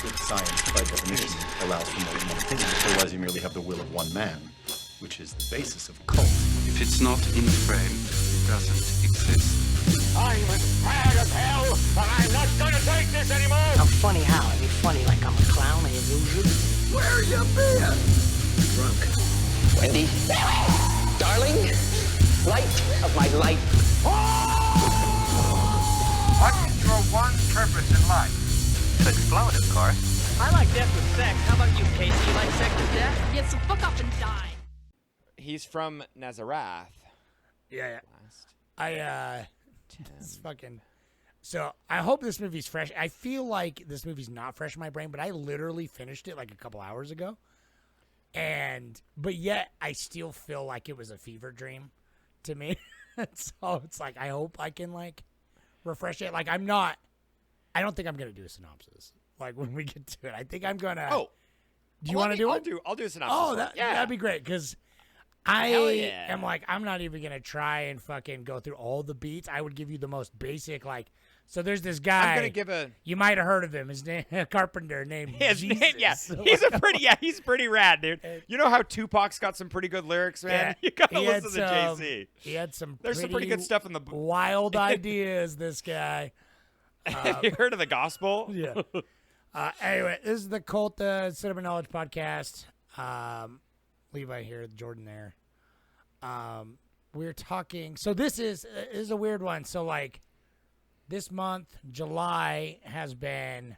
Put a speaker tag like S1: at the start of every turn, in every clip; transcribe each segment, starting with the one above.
S1: Which science, by definition, allows for more than one opinion. Otherwise, you merely have the will of one man, which is the basis of cult.
S2: If it's not in frame, it doesn't exist.
S3: I'm as mad as hell, and I'm not gonna take this anymore!
S4: I'm funny how? I mean funny like I'm a clown, I illusion?
S3: Where you been?
S4: Drunk.
S5: Wendy, darling, light of my life.
S3: What's your one purpose in life?
S5: To explode, of course.
S6: I like death with sex. How about you, Casey? You like sex with death? Yeah, so fuck up and die.
S7: He's from Nazareth.
S8: Yeah.
S7: Last
S8: It's fucking. So I hope this movie's fresh. I feel like this movie's not fresh in my brain, but I literally finished it like a couple hours ago, but yet I still feel like it was a fever dream to me. So it's like I hope I can like refresh it. Like I don't think I'm gonna do a synopsis. Like when we get to it, I think I'm gonna.
S7: Oh,
S8: do you want to do it?
S7: I'll do a synopsis.
S8: Oh, that'd be great because I
S7: yeah.
S8: am like I'm not even gonna try and fucking go through all the beats. I would give you the most basic like. So there's this guy.
S7: I'm gonna give a.
S8: You might have heard of him. His name, Carpenter, named
S7: His name,
S8: Jesus.
S7: yeah, he's pretty rad, dude. You know how Tupac's got some pretty good lyrics, man.
S8: Yeah,
S7: You gotta
S8: he had
S7: listen to Jay-Z.
S8: He had some.
S7: There's some pretty good stuff in the.
S8: wild ideas. This guy.
S7: Have you heard of the gospel?
S8: Yeah. Anyway, this is the Cult Cinema Knowledge Podcast. Levi here, Jordan there. We're talking. So this is a weird one. So like, this month, July has been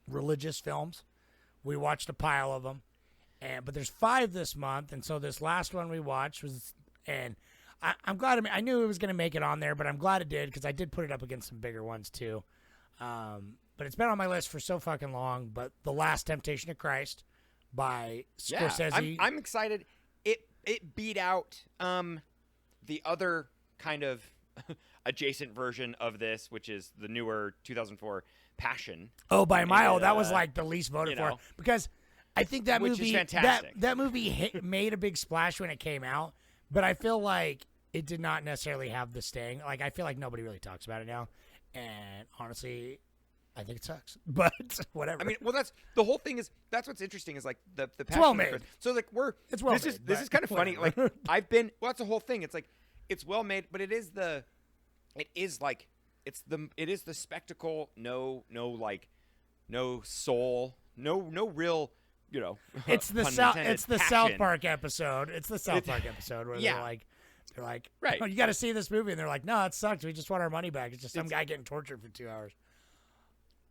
S8: religious films. We watched a pile of them, but there's 5 this month, and so this last one we watched was, and I'm glad. I knew it was going to make it on there, but I'm glad it did because I did put it up against some bigger ones too. But it's been on my list for so fucking long. But The Last Temptation of Christ by Scorsese.
S7: Yeah, I'm excited. It beat out the other kind of adjacent version of this, which is the newer 2004 Passion.
S8: Oh, by a mile. That was like the least voted for
S7: know.
S8: because I think that
S7: Which
S8: movie
S7: is fantastic.
S8: that movie made a big splash when it came out, but I feel like it did not necessarily have the staying. Like I feel like nobody really talks about it now, and honestly, I think it sucks. But whatever.
S7: I mean, well, that's the whole thing. That's what's interesting is like the Passion.
S8: well made.
S7: So like
S8: It's well
S7: this
S8: made,
S7: is kind of funny. Like I've been. Well, that's the whole thing. It's like it's well made, but it is the spectacle. No soul. No real. You know.
S8: It's the
S7: passion.
S8: South Park episode. It's the South Park episode where
S7: Yeah.
S8: they're like,
S7: Right.
S8: oh, you got to see this movie, and they're like, no, it sucks. We just want our money back. It's just some guy getting tortured for 2 hours.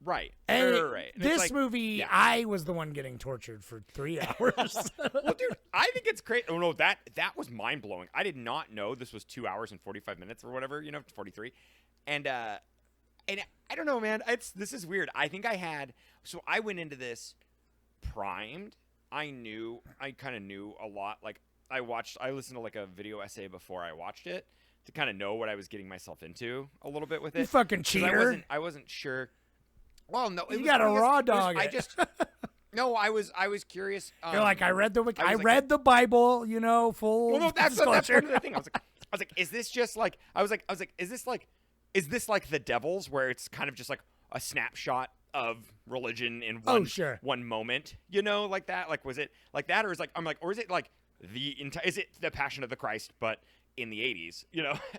S7: Right.
S8: And
S7: right. And
S8: this
S7: it's like,
S8: movie,
S7: yeah.
S8: I was the one getting tortured for 3 hours.
S7: Well, dude, I think it's crazy. Oh no, that was mind blowing. I did not know this was 2 hours and 45 minutes or whatever. 43, and I don't know, man. This is weird. I think I went into this primed. I kind of knew a lot. Like I listened to like a video essay before I watched it to kind of know what I was getting myself into a little bit with it.
S8: You fucking cheater.
S7: I wasn't sure. Well, no,
S8: You got a raw dog.
S7: No, I was curious.
S8: You're like, I read the
S7: I
S8: read the Bible, full.
S7: Well, no, that's
S8: disclosure.
S7: part of the thing. I was like, is this just like? Is this like the Devil's, where it's kind of just like a snapshot of religion in one moment? Like that. Like, was it like that, or is it like is it the Passion of the Christ, but in the 80s?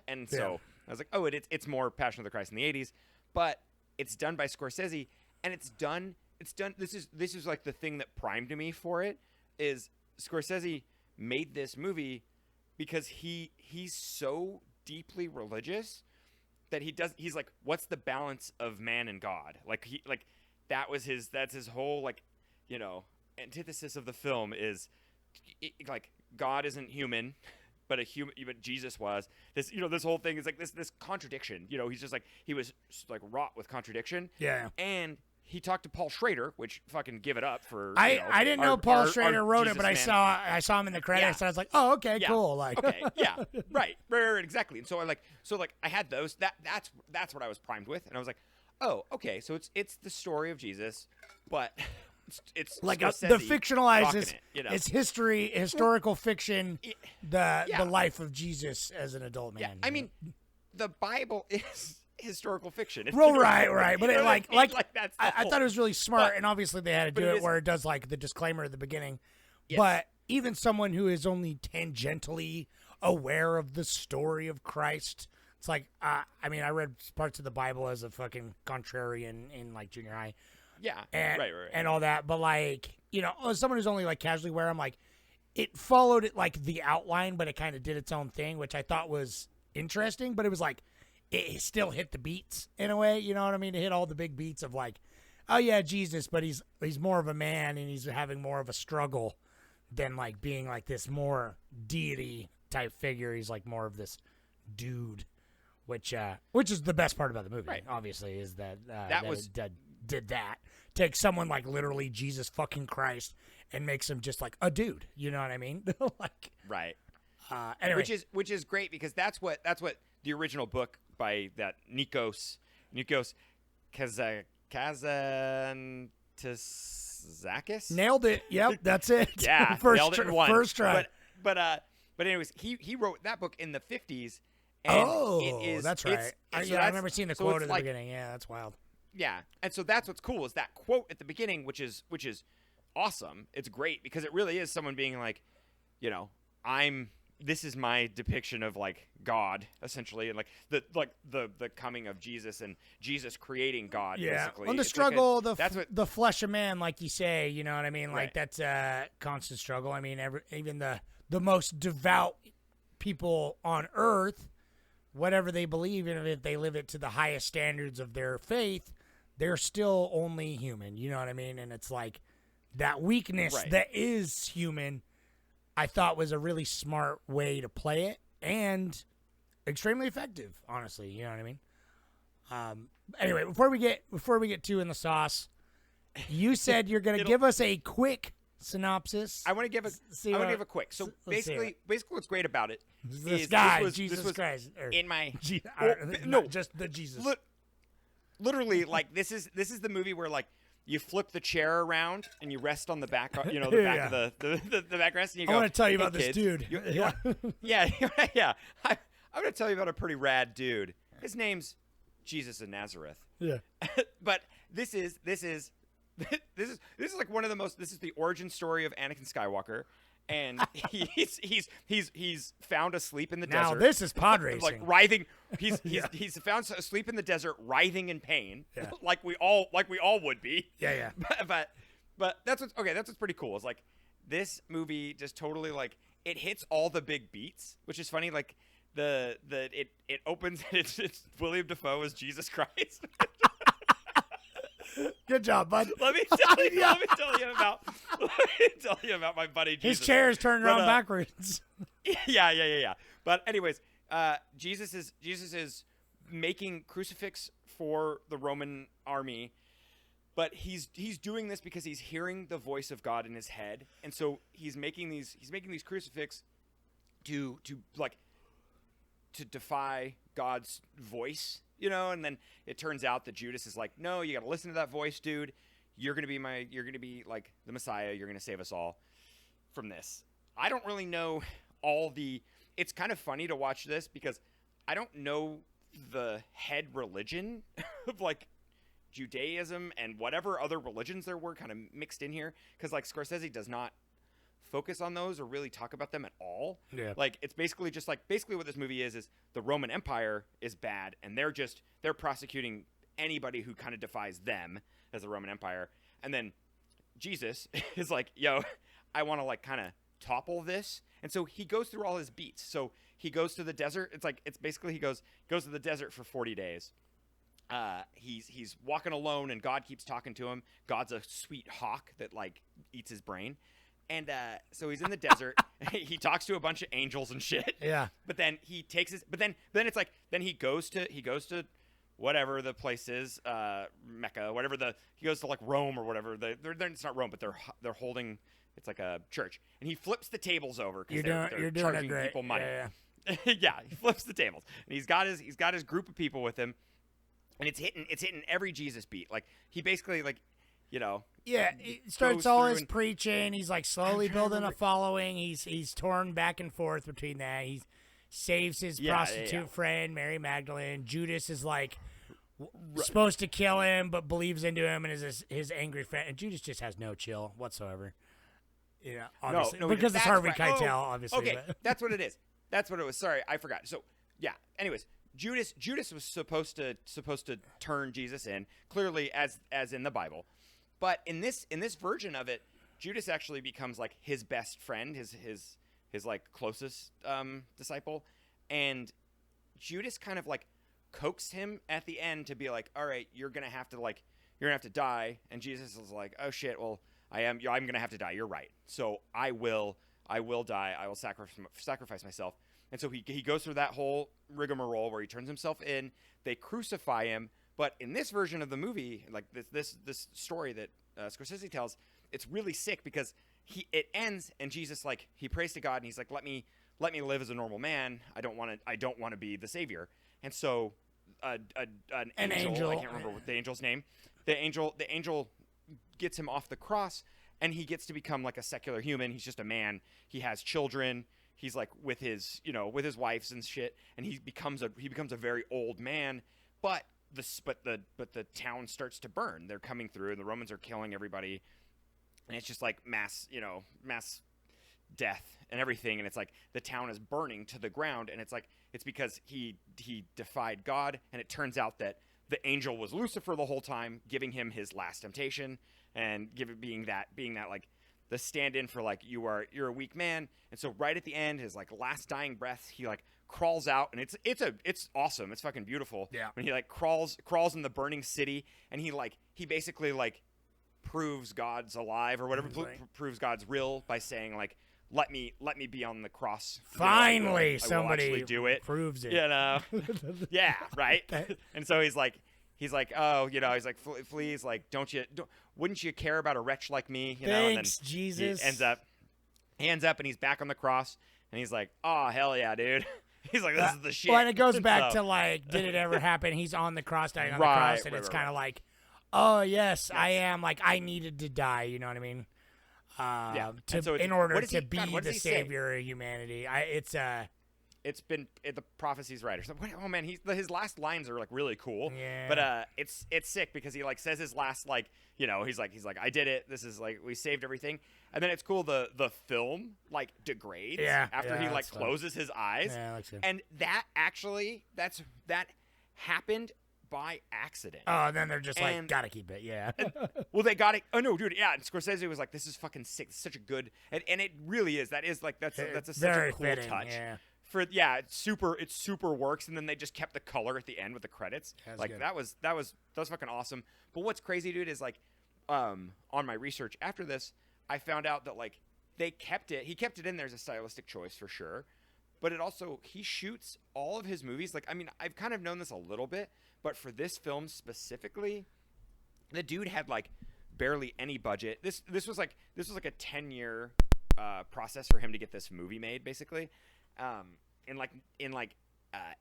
S7: And so I was like, oh, it's more Passion of the Christ in the 80s, but it's done by Scorsese, and it's done. This is like the thing that primed me for it is Scorsese made this movie because he's so deeply religious that he's like, what's the balance of man and God? That's his whole antithesis of the film is like God isn't human, but but Jesus was. This this whole thing is like this contradiction. He's just like he was like wrought with contradiction.
S8: Yeah.
S7: And he talked to Paul Schrader, which fucking give it up for.
S8: I didn't know Paul Schrader wrote
S7: Jesus
S8: it, but I saw him in the credits, and I was like, oh, okay, cool. Like,
S7: okay, yeah, right, exactly. And so I had those. That's what I was primed with, and I was like, oh, okay, so it's the story of Jesus, but it's
S8: like
S7: the
S8: fictionalized. It's historical fiction. The life of Jesus as an adult man.
S7: Yeah, I mean, the Bible is historical fiction.
S8: Right. But
S7: You
S8: it
S7: know what I mean?
S8: like
S7: that's the
S8: I
S7: whole-
S8: thought it was really smart,
S7: But-
S8: and obviously they had to
S7: but
S8: do
S7: it
S8: it
S7: is-
S8: where it does like the disclaimer at the beginning.
S7: Yes.
S8: But even someone who is only tangentially aware of the story of Christ, it's like I mean, I read parts of the Bible as a fucking contrarian in like junior high.
S7: Yeah,
S8: And,
S7: right.
S8: and all that, but like, you know, as someone who's only like casually aware, I'm like, it followed it like the outline, but it kind of did its own thing, which I thought was interesting. But it was like, it still hit the beats in a way, you know what I mean? It hit all the big beats of like, oh yeah, Jesus, but he's more of a man and he's having more of a struggle than like being like this more deity type figure. He's like more of this dude, which is the best part about the movie.
S7: Right.
S8: Obviously, is that
S7: was-
S8: it did that. Take someone like literally Jesus fucking Christ and makes him just like a dude. You know what I mean? Like,
S7: Right.
S8: anyway,
S7: Which is great because that's what the original book by that Nikos Kazantzakis.
S8: nailed it. Yep, that's it.
S7: Yeah,
S8: first
S7: nailed it in one.
S8: first try.
S7: But anyways, he wrote that book in the 50s. And
S8: Oh,
S7: it is,
S8: that's
S7: it's-
S8: right.
S7: and so
S8: I
S7: that's-
S8: remember seeing the
S7: so
S8: quote
S7: it's
S8: at the
S7: like-
S8: beginning. Yeah, that's wild.
S7: Yeah, and so that's what's cool is that quote at the beginning, which is awesome. It's great because it really is someone being like, you know, this is my depiction of like God essentially, and like the coming of Jesus and Jesus creating God.
S8: Yeah,
S7: basically.
S8: on the
S7: It's
S8: struggle,
S7: like that's what
S8: the flesh of man, like you say, you know what I mean? Like
S7: Right.
S8: that's a constant struggle. I mean, even the most devout people on earth, whatever they believe in, if they live it to the highest standards of their faith, they're still only human. You know what I mean? And it's like that weakness
S7: Right.
S8: that is human, I thought was a really smart way to play it and extremely effective, honestly. You know what I mean? Anyway, before we get too in the sauce, you said you're going to give us a quick synopsis.
S7: I want to give a quick. So
S8: let's see
S7: basically what's great about it
S8: this
S7: is
S8: guy,
S7: this
S8: Jesus
S7: was
S8: Christ, or
S7: in my
S8: no,
S7: no,
S8: just the Jesus.
S7: literally like this is the movie where like you flip the chair around and you rest on the back, you know, the back of the backrest, and you
S8: I
S7: go.
S8: want to tell you
S7: "Hey,
S8: about this
S7: kids,
S8: dude.
S7: yeah, yeah. I'm going to tell you about a pretty rad dude. His name's Jesus of Nazareth.
S8: Yeah.
S7: But this is like one of the most. This is the origin story of Anakin Skywalker, and he's found asleep in the
S8: Now
S7: desert.
S8: this is pod racing.
S7: Like writhing. He's found asleep in the desert, writhing in pain,
S8: Yeah.
S7: like we all would be.
S8: Yeah.
S7: But that's what's pretty cool. Is like this movie just totally like it hits all the big beats, which is funny. Like it opens and it's William Dafoe as Jesus Christ.
S8: Good job, bud.
S7: Let me tell you about my buddy Jesus.
S8: His chair is turned around
S7: But,
S8: backwards.
S7: Yeah. But anyways, Jesus is making crucifix for the Roman army, but he's doing this because he's hearing the voice of God in his head, and so he's making these crucifix to defy God's voice, you know. And then it turns out that Judas is like, no, you got to listen to that voice, dude. You're gonna be like the Messiah. You're gonna save us all from this. I don't really know it's kind of funny to watch this because I don't know the head religion of like Judaism and whatever other religions there were kind of mixed in here, because like Scorsese does not focus on those or really talk about them at all.
S8: Yeah.
S7: Like it's basically what this movie is the Roman Empire is bad and they're prosecuting anybody who kind of defies them as the Roman Empire. And then Jesus is like, yo, I want to like kind of topple this. And so he goes through all his beats. So he goes to the desert. It's basically he goes to the desert for 40 days. He's walking alone and God keeps talking to him. God's a sweet hawk that like eats his brain. And so he's in the desert. He talks to a bunch of angels and shit.
S8: Yeah.
S7: But then he takes his. But then it's like then he goes to whatever the place is, Mecca, whatever he goes to like Rome or whatever. It's not Rome, but they're holding. It's like a church, and he flips the tables over because they're
S8: doing
S7: charging
S8: it great.
S7: people money.
S8: Yeah.
S7: Yeah, he flips the tables, and he's got his group of people with him, and it's hitting every Jesus beat. Like he basically like, you know.
S8: Yeah, he starts
S7: goes
S8: all
S7: through
S8: his
S7: and-
S8: preaching. He's like slowly building a following. He's torn back and forth between that. He saves his prostitute friend, Mary Magdalene. Judas is like supposed to kill him, but believes into him and is his angry friend. And Judas just has no chill whatsoever. Yeah, obviously.
S7: No,
S8: because it's Harvey
S7: right.
S8: Keitel, obviously.
S7: Okay,
S8: but.
S7: that's what it is. That's what it was. Sorry, I forgot. So yeah. Anyways, Judas was supposed to turn Jesus in, clearly as in the Bible, but in this version of it, Judas actually becomes like his best friend, his like closest disciple, and Judas kind of like coaxed him at the end to be like, all right, you're gonna have to die, and Jesus is like, oh shit, well I'm gonna have to die. You're right. So I will die. I will sacrifice myself. And so he goes through that whole rigmarole where he turns himself in. They crucify him. But in this version of the movie, like this story that Scorsese tells, it's really sick because it ends and Jesus like he prays to God and he's like, let me live as a normal man. I don't want to be the savior. And so an angel, I can't remember what the angel's name. The angel gets him off the cross, and he gets to become like a secular human. He's just a man. He has children. He's like with his wives and shit, and he becomes a very old man. But the town starts to burn. They're coming through, and the Romans are killing everybody, and it's just like mass death and everything. And it's like the town is burning to the ground, and it's because he defied God, and it turns out that the angel was Lucifer the whole time, giving him his last temptation, and being that like the stand-in for like you're a weak man. And so right at the end, his like last dying breath, he like crawls out, and it's awesome. It's fucking beautiful.
S8: Yeah.
S7: When he like crawls in the burning city, and he basically like proves God's alive or whatever, proves God's real by saying like, let me be on the cross.
S8: Finally,
S7: I will
S8: somebody
S7: actually do it.
S8: proves it.
S7: You know? Yeah, right. And so he's like, oh, he's like, please, like, wouldn't you care about a wretch like me? You know?
S8: Thanks,
S7: And then
S8: Jesus.
S7: He ends up, and he's back on the cross, and he's like, oh, hell yeah, dude. He's like, this is the shit.
S8: Well, and it goes back to like, did it ever happen? He's on the cross, dying on the cross, and it's kind of like, oh yes, I am. Like, I needed to die. You know what I mean? In order to be the savior of humanity.
S7: It's been the prophecies writer. So, oh man, his last lines are like really cool.
S8: Yeah.
S7: But it's sick because he like says his last like, he's like I did it. This is like we saved everything. And then it's cool the film like degrades after he like closes his eyes.
S8: Yeah, that's good.
S7: And that actually that happened by accident.
S8: Oh, and then they're just like, gotta keep it, yeah.
S7: Well, they got it. Oh no, dude, yeah. And Scorsese was like, "This is fucking sick. It's such a good," and it really is. That is like that's such a cool
S8: fitting,
S7: touch.
S8: Yeah.
S7: It super works. And then they just kept the color at the end with the credits. Like
S8: good.
S7: that was fucking awesome. But what's crazy, dude, is like, on my research after this, I found out that like he kept it in there as a stylistic choice for sure. But he shoots all of his movies. Like, I mean, I've kind of known this a little bit, but for this film specifically, the dude had like barely any budget. This was like a 10-year process for him to get this movie made, basically. In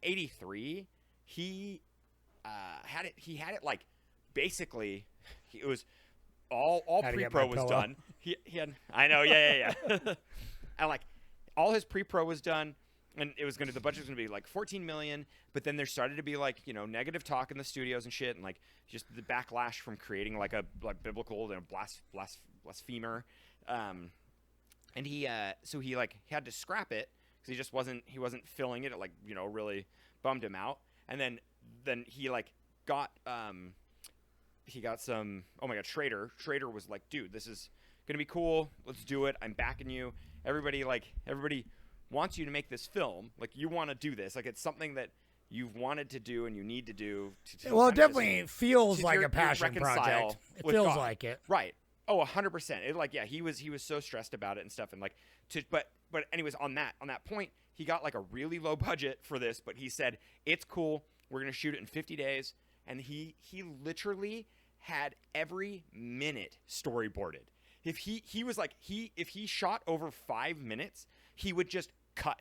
S7: 83, he had it like basically it was all pre-pro was done. He had, I know, yeah. And like all his pre-pro was done. And the budget was gonna be like $14 million, but then there started to be like, negative talk in the studios and shit, and like just the backlash from creating like a biblical blasphemer, and he had to scrap it because he wasn't filling it. It like really bummed him out, and then he like got some. Oh my God, Schrader was like, dude, this is gonna be cool. Let's do it. I'm backing you. Everybody wants you to make this film. Like, you want to do this. Like, it's something that you've wanted to do and you need to do.
S8: Well, it definitely feels like a passion project. It feels like it.
S7: Right. Oh, 100%. It like, yeah, he was so stressed about it and stuff. And like, but anyways, on that point, he got like a really low budget for this, but he said, it's cool. We're going to shoot it in 50 days. And he literally had every minute storyboarded. If he shot over 5 minutes, he would just cut.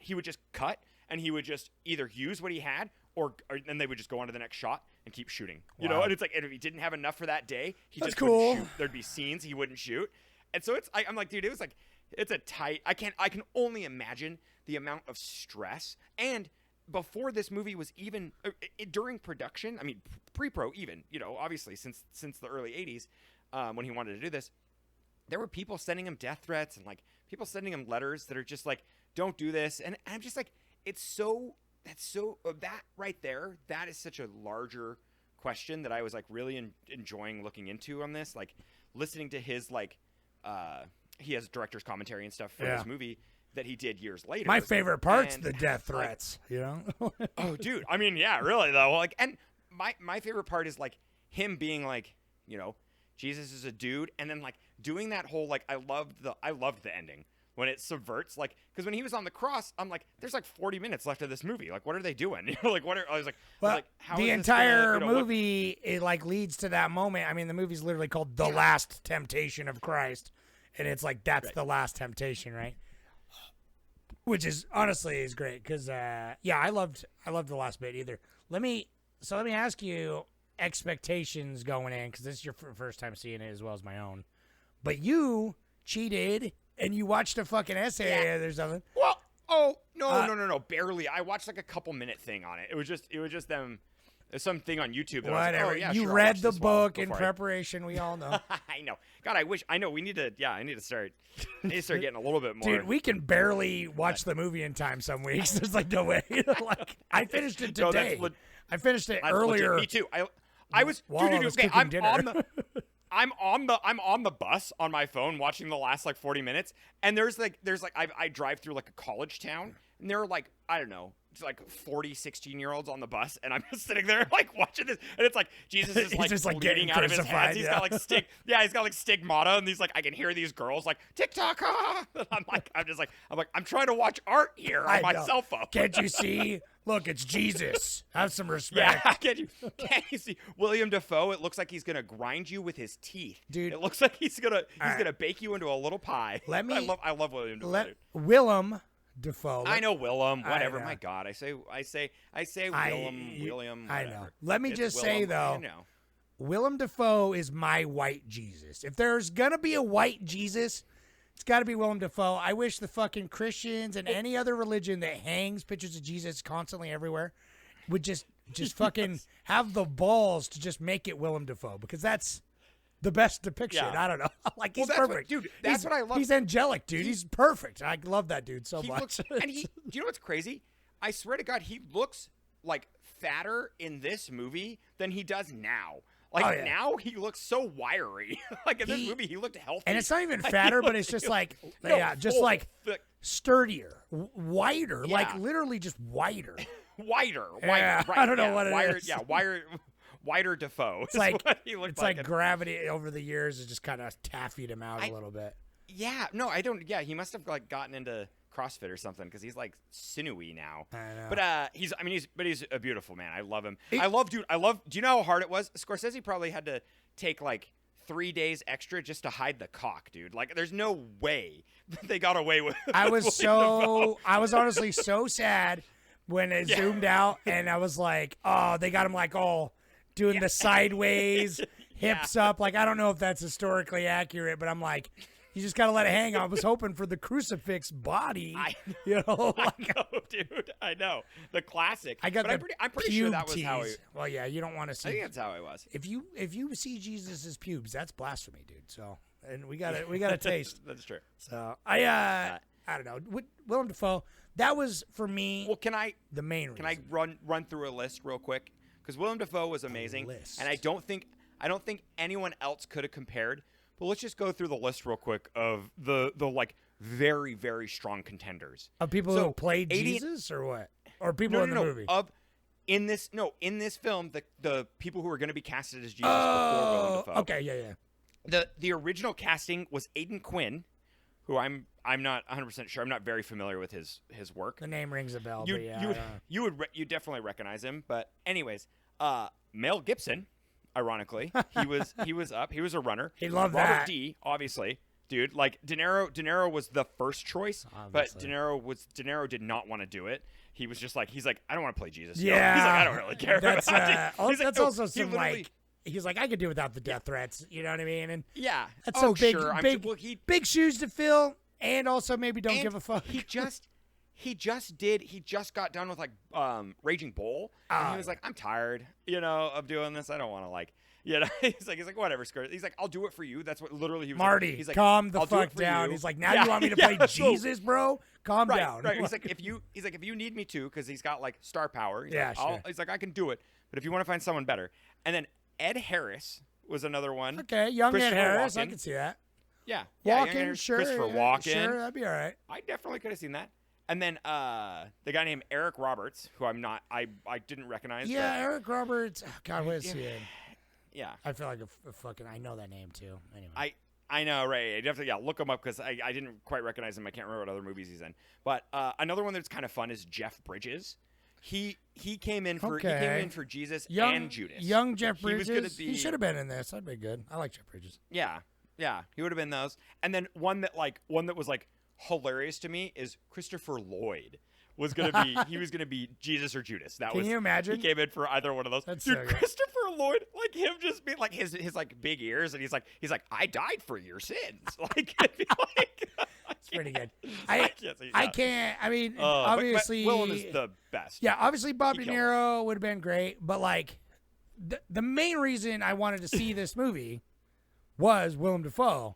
S7: And he would just either use what he had or then they would just go on to the next shot and keep shooting. You know, and it's like, and if he didn't have enough for that day, just wouldn't shoot. There'd be scenes he wouldn't shoot. And so I'm like, dude, it was like, it's a tight, I can only imagine the amount of stress. And before this movie was even during production, I mean pre-pro even, obviously since the early 80s, when he wanted to do this, there were people sending him death threats and like people sending him letters that are just like, don't do this. And I'm just like, that right there, that is such a larger question that I was like really enjoying looking into on this, like listening to his like he has director's commentary and stuff for this movie that he did years later.
S8: My favorite part's the death threats,
S7: Oh, dude. I mean, yeah, really though. Like, and my favorite part is like him being like, Jesus is a dude, and then like doing that whole like I loved the ending when it subverts, like, because when he was on the cross, I'm like, there's like 40 minutes left of this movie. Like, what are they doing? I was like, how
S8: the
S7: is
S8: entire
S7: this gonna,
S8: movie it like leads to that moment. I mean, the movie's literally called The Last Temptation of Christ, and it's like that's the last temptation, right? Which is honestly is great because I loved the last bit either. Let me ask you expectations going in, because this is your first time seeing it as well as my own, but you cheated and you watched a fucking essay or something.
S7: Well, no, barely. I watched like a couple minute thing on it. It was just them. There's something on YouTube. That
S8: Whatever.
S7: I was like,
S8: you
S7: sure,
S8: read the book in preparation. We all know.
S7: I know. God, I know. We need to. Yeah, I need to start getting a little bit more.
S8: Dude, we can barely watch the movie in time some weeks. There's like no way. Like I finished it today. I finished it earlier.
S7: Me too. I was. Okay, I'm on the bus on my phone watching the last like 40 minutes, and there's like I drive through like a college town, and there are like, I don't know, it's like 40 16-year-olds on the bus, and I'm just sitting there like watching this, and it's like Jesus is like
S8: just, like,
S7: bleeding out of his hands. He's got like he's got like stigmata, and he's like, I can hear these girls like TikTok. And I'm trying to watch art here on my cell phone.
S8: Can't you see? Look, it's Jesus. Have some respect.
S7: Yeah, can you see William Dafoe? It looks like he's gonna grind you with his teeth,
S8: dude.
S7: It looks like he's gonna bake you into a little pie.
S8: I
S7: love William Dafoe.
S8: Willem Dafoe.
S7: I know Willem. Whatever. My God, I say William.
S8: I
S7: Whatever.
S8: know. Let me just say
S7: Willem,
S8: though, Willem Dafoe is my white Jesus. If there's gonna be a white Jesus, it's got to be Willem Dafoe. I wish the fucking Christians and any other religion that hangs pictures of Jesus constantly everywhere would just fucking have the balls to just make it Willem Dafoe, because that's the best depiction. I don't know. Like, he's perfect.
S7: Dude, that's what I love.
S8: He's angelic, dude. He's perfect. I love that dude so much.
S7: Do you know what's crazy? I swear to God, he looks like fatter in this movie than he does now. Like, now he looks so wiry. Like, in this movie, he looked healthy.
S8: And it's not even fatter, but it's just like, sturdier, wider, like literally just wider.
S7: Wider.
S8: Yeah,
S7: right.
S8: I don't know what it is.
S7: Yeah, wider Dafoe.
S8: It's like,
S7: it's
S8: like gravity over the years has just kind of taffied him out a little bit.
S7: Yeah, no, I don't. Yeah, he must have like gotten into CrossFit or something, because he's like sinewy now.
S8: I know.
S7: But he's a beautiful man. I love him. Do you know how hard it was? Scorsese probably had to take like 3 days extra just to hide the cock, dude. Like, there's no way they got away with.
S8: I was honestly so sad when it zoomed out, and I was like, oh, they got him like all doing the sideways hips up. Like, I don't know if that's historically accurate, but I'm like, you just got to let it hang. I was hoping for the crucifix body.
S7: I
S8: know,
S7: dude. I know. The classic.
S8: I'm pretty sure that was how he... Well, yeah, you don't want to see...
S7: I think that's how it was.
S8: If you see Jesus' pubes, that's blasphemy, dude. So, and we got a taste.
S7: That's true.
S8: So, I don't know. Willem Dafoe, that was, for me,
S7: well,
S8: the main reason.
S7: Can I run through a list real quick? Because Willem Dafoe was amazing. And I don't think anyone else could have compared. But let's just go through the list real quick of the like very, very strong contenders.
S8: Of people who played Jesus or what? Or people in the movie?
S7: In this film, the people who were going to be casted as Jesus before Willem Dafoe.
S8: Okay, yeah.
S7: The original casting was Aidan Quinn, who I'm not 100% sure. I'm not very familiar with his work.
S8: The name rings a bell, but yeah.
S7: You definitely recognize him. But anyways, Mel Gibson. Ironically, he was up. He was a runner.
S8: He loved
S7: Robert
S8: that.
S7: D, obviously, dude. Like De Niro was the first choice,
S8: obviously.
S7: But De Niro did not want to do it. He was just like, he's like, I don't want to play Jesus.
S8: Yeah,
S7: he's like, I don't really care.
S8: That's
S7: that's
S8: also some like. He's like, I could do without the death threats. You know what I mean? And
S7: yeah,
S8: that's some
S7: sure.
S8: big shoes to fill, and also maybe don't give a fuck.
S7: he just got done with like Raging Bull, and he was like, I'm tired, of doing this. I don't want to like, he's like whatever, skirt. He's like, I'll do it for you. That's what literally he was
S8: Marty,
S7: like. He's like,
S8: calm the
S7: I'll do it
S8: fuck
S7: for
S8: down.
S7: you.
S8: He's like, now you want me to play Jesus, bro? Calm down.
S7: Right. He's like, if you need me to, because he's got like star power. He's like,
S8: sure.
S7: He's like, I can do it, but if you want to find someone better, and then Ed Harris was another one.
S8: Okay, young Ed Harris,
S7: Walken.
S8: I can see that.
S7: Yeah,
S8: Walken, sure.
S7: Christopher Walken.
S8: Sure, that'd be all right.
S7: I definitely could have seen that. And then the guy named Eric Roberts, who I didn't recognize.
S8: Yeah,
S7: but,
S8: Eric Roberts. Oh, God, what is he in?
S7: Yeah.
S8: I feel like a fucking. I know that name too. Anyway.
S7: I know, right? I definitely look him up because I didn't quite recognize him. I can't remember what other movies he's in. But another one that's kind of fun is Jeff Bridges. He came in for Jesus and Judas.
S8: Young Jeff Bridges.
S7: He
S8: should have been in this. That'd be good. I like Jeff Bridges.
S7: Yeah, he would have been those. And then one that was like hilarious to me is Christopher Lloyd. He was gonna be Jesus or Judas.
S8: Can you imagine?
S7: He came in for either one of those.
S8: That's
S7: Dude,
S8: so good.
S7: Christopher Lloyd, like him just being like his like big ears, and he's like I died for your sins. Like, it'd be like
S8: it's pretty good.
S7: I
S8: can't. I mean, obviously,
S7: but Willem is the best.
S8: Yeah, obviously Bob
S7: He
S8: De
S7: killed
S8: Niro would have been great, but like the main reason I wanted to see this movie was Willem Dafoe.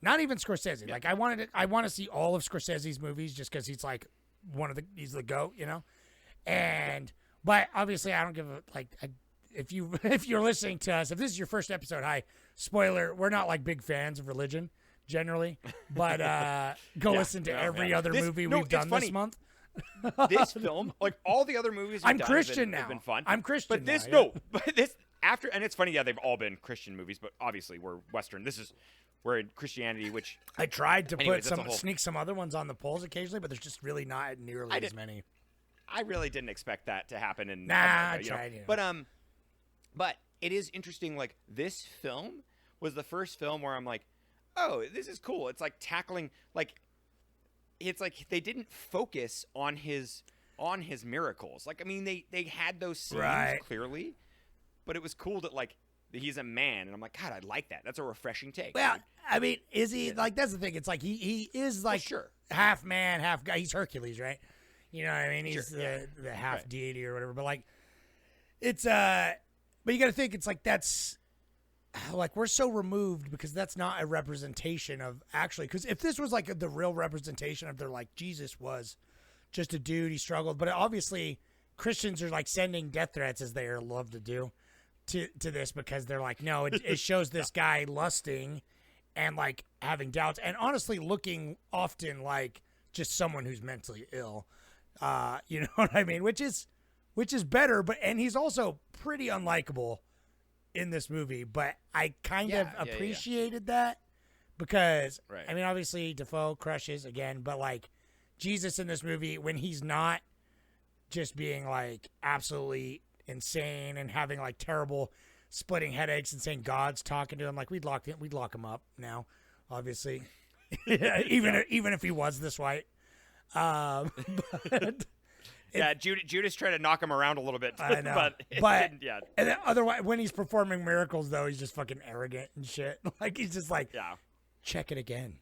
S8: Not even Scorsese. Yeah. Like I want to see all of Scorsese's movies just because he's like he's the GOAT, but obviously I don't give a if you're listening to us, if this is your first episode, hi, spoiler, we're not like big fans of religion generally, but go listen to every other movie we've done this month.
S7: This film, like all the other movies
S8: I'm Christian now.
S7: Have been fun.
S8: I'm Christian
S7: but this
S8: now,
S7: but this after, and it's funny, they've all been Christian movies, but obviously we're Western. We're in Christianity, which
S8: I tried to
S7: sneak
S8: some other ones on the polls occasionally, but there's just really not nearly as many.
S7: I really didn't expect that to happen. And
S8: I tried.
S7: But it is interesting. Like this film was the first film where I'm like, oh, this is cool. It's like tackling it's like they didn't focus on his miracles. Like, I mean, they had those scenes clearly, but it was cool that he's a man, and I'm like, God, I like that. That's a refreshing take.
S8: Well, I mean, is he like? That's the thing. It's like he is like half man, half guy. He's Hercules, right? You know what I mean? He's the half deity or whatever. But like, it's but you got to think it's like that's like we're so removed because that's not a representation of actually. Because if this was like the real representation of their like Jesus was just a dude, he struggled. But obviously, Christians are like sending death threats as they are love to do. To this because they're like, no, it shows this guy lusting and like having doubts and honestly looking often like just someone who's mentally ill. You know what I mean? Which is better, and he's also pretty unlikable in this movie. But I kind of appreciated that because I mean, obviously Dafoe crushes again, but like Jesus in this movie when he's not just being like absolutely insane and having like terrible splitting headaches and saying God's talking to him, like we'd lock him up now, obviously. even if he was this white. But
S7: Judas tried to knock him around a little bit.
S8: I know. but and then otherwise when he's performing miracles though, he's just fucking arrogant and shit. Like he's just like, check it again.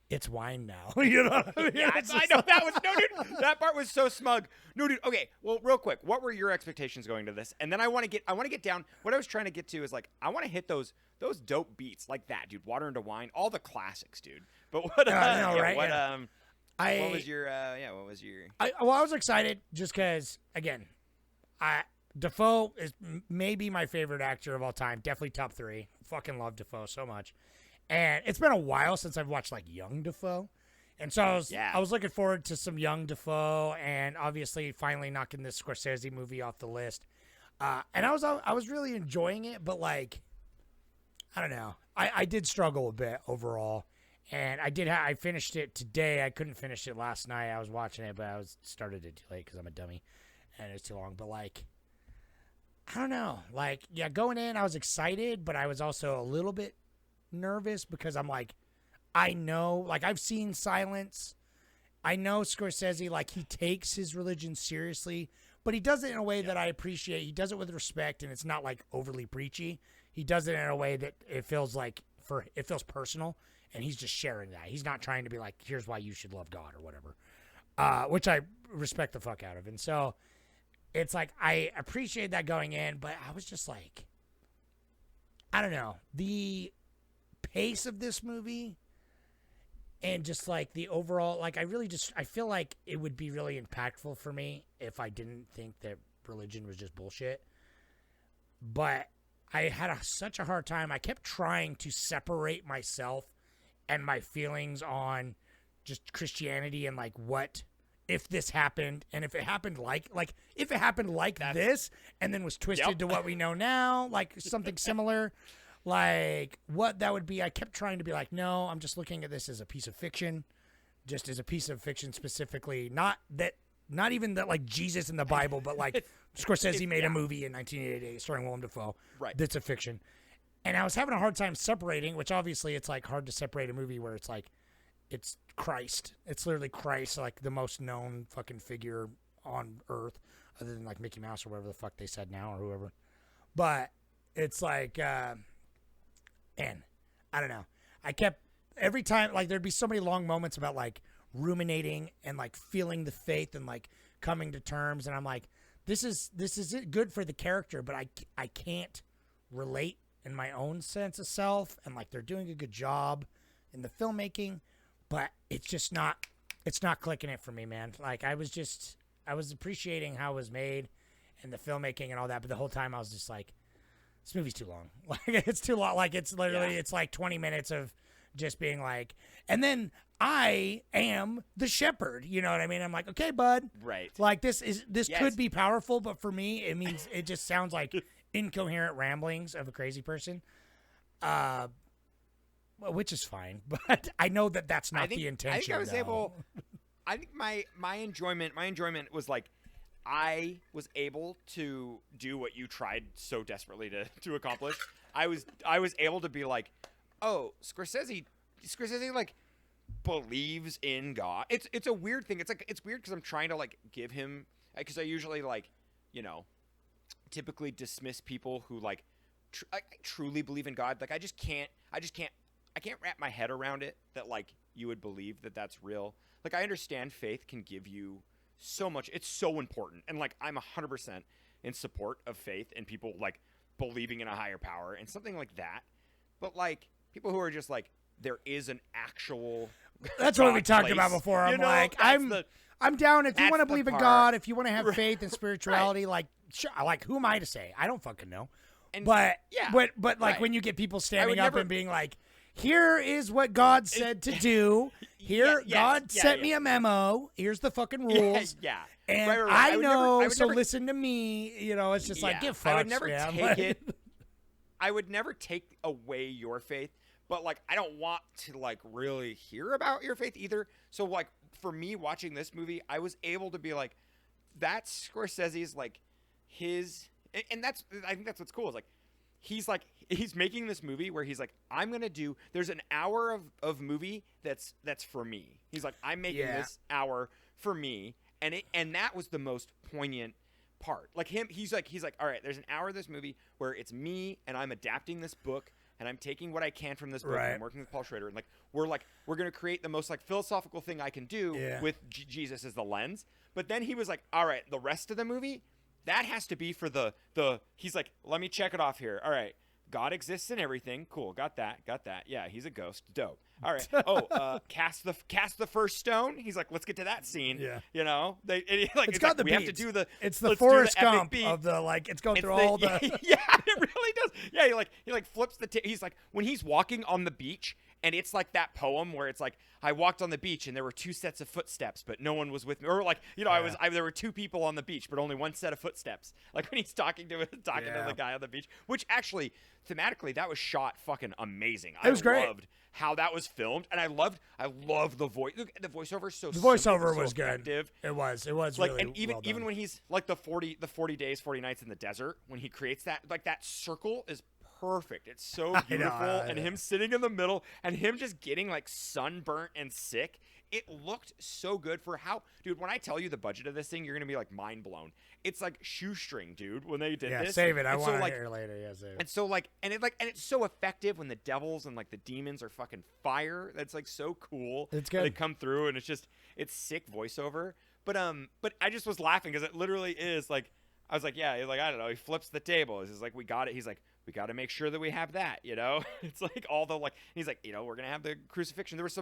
S8: It's wine now. You know what I mean?
S7: Yeah, I know. That was dude. That part was so smug. No, dude. Okay. Well, real quick, what were your expectations going to this? And then I want to get down. What I was trying to get to is like I want to hit those dope beats like that, dude. Water into Wine, all the classics, dude. But what?
S8: Right?
S7: What?
S8: Yeah.
S7: What was your? What was your?
S8: I was excited just because again, Dafoe is maybe my favorite actor of all time. Definitely top 3. Fucking love Dafoe so much. And it's been a while since I've watched like young Dafoe. And so I was looking forward to some young Dafoe and obviously finally knocking this Scorsese movie off the list. And I was really enjoying it, but like, I don't know. I did struggle a bit overall. And I finished it today. I couldn't finish it last night. I was watching it, but I started it too late because I'm a dummy and it's too long. But like, I don't know. Like, yeah, going in, I was excited, but I was also a little bit nervous because I'm like, I know, like I've seen Silence. I know Scorsese, like he takes his religion seriously, but he does it in a way that I appreciate. He does it with respect, and it's not like overly preachy. He does it in a way that it feels personal, and he's just sharing that. He's not trying to be like, here's why you should love God or whatever. which I respect the fuck out of. And so it's like I appreciate that going in, but I was just like, I don't know, the pace of this movie and just like the overall, like I feel like it would be really impactful for me if I didn't think that religion was just bullshit. But I had such a hard time. I kept trying to separate myself and my feelings on just Christianity and like what if this happened, and if it happened like if it happened like this and then was twisted to what we know now, like something similar, like what that would be. I kept trying to be like, no, I'm just looking at this as a piece of fiction, just as a piece of fiction specifically, not even that like Jesus in the Bible, but like Scorsese made a movie in 1988 starring Willem Dafoe.
S7: Right.
S8: That's a fiction. And I was having a hard time separating, which obviously it's like hard to separate a movie where it's like, it's Christ. It's literally Christ, like the most known fucking figure on earth, other than like Mickey Mouse or whatever the fuck they said now or whoever. But it's like, man, I don't know. I kept, every time, like there'd be so many long moments about like ruminating and like feeling the faith and like coming to terms. And I'm like, this is good for the character, but I can't relate in my own sense of self. And like they're doing a good job in the filmmaking, but it's not clicking it for me, man. Like I was appreciating how it was made and the filmmaking and all that, but the whole time I was just like, this movie's too long. Like it's too long. Like it's literally, it's like 20 minutes of just being like, and then I am the shepherd. You know what I mean? I'm like, okay, bud.
S7: Right.
S8: Like this could be powerful, but for me, it means it just sounds like incoherent ramblings of a crazy person. Which is fine, but I know that that's not the intention.
S7: I think my enjoyment was like, I was able to do what you tried so desperately to accomplish. I was able to be like, oh, Scorsese like believes in God. It's a weird thing. It's weird because I'm trying to like give him, because I usually like, typically dismiss people who like truly believe in God. Like I can't wrap my head around it that like you would believe that that's real. Like I understand faith can give you so much. It's so important. And like I'm 100% in support of faith and people like believing in a higher power and something like that. But like people who are just like, there is an actual
S8: That's what we talked about before. I'm like, I'm down if you want to believe in God, if you want to have faith and spirituality, like sure, like who am I to say? I don't fucking know.
S7: And
S8: but like when you get people standing up and being like, here is what God said to do. Here, God sent me a memo. Here's the fucking rules. And right. I know, so listen to me. It's just like, get fucked.
S7: I would never take it. I would never take away your faith, but like, I don't want to like really hear about your faith either. So like, for me watching this movie, I was able to be like, that's Scorsese's like his, and I think that's what's cool is like, he's making this movie where he's like, there's an hour of movie that's for me. He's like, I'm making this hour for me. And that was the most poignant part. Like he's like, all right, there's an hour of this movie where it's me and I'm adapting this book and I'm taking what I can from this book and I'm working with Paul Schrader. And we're going to create the most like philosophical thing I can do with Jesus as the lens. But then he was like, all right, the rest of the movie, that has to be for he's like, let me check it off here. All right. God exists in everything. Cool. Got that. Yeah. He's a ghost. Dope. All right. Oh, cast the first stone. He's like, let's get to that scene. Yeah.
S8: It's got the beats.
S7: We have to do the.
S8: It's the Forrest Gump of the like. It's going through all the.
S7: Yeah, it really does. Yeah. He flips the. He's like when he's walking on the beach. And it's like that poem where it's like, I walked on the beach and there were two sets of footsteps, but no one was with me. Or like, there were two people on the beach, but only one set of footsteps. Like when he's talking to the guy on the beach, which actually thematically that was shot fucking amazing.
S8: It was great.
S7: I loved how that was filmed, and I loved the voice. Look, the voiceover is so.
S8: The voiceover
S7: so
S8: was
S7: effective.
S8: Good. It was
S7: like,
S8: really
S7: and even
S8: well
S7: even when he's like the 40 days, 40 nights in the desert, when he creates that, like that circle is perfect. It's so
S8: I
S7: beautiful.
S8: know.
S7: And him sitting in the middle and him just getting like sunburnt and sick. It looked so good for how, dude, when I tell you the budget of this thing, you're going to be like mind blown. It's like shoestring, dude, when they did
S8: Yeah,
S7: this.
S8: save it. I
S7: And
S8: want to
S7: like,
S8: hear later. Yeah, save it.
S7: and so and it's so effective when the devils and like the demons are fucking fire. That's like so cool.
S8: It's good.
S7: They come through and it's sick voiceover. But I just was laughing because it literally is like, I was like, yeah, he's like, I don't know. He flips the table. He's like, we got it. He's like, we got to make sure that we have that, you know? It's like all the like, he's like, you know, we're going to have the crucifixion. There was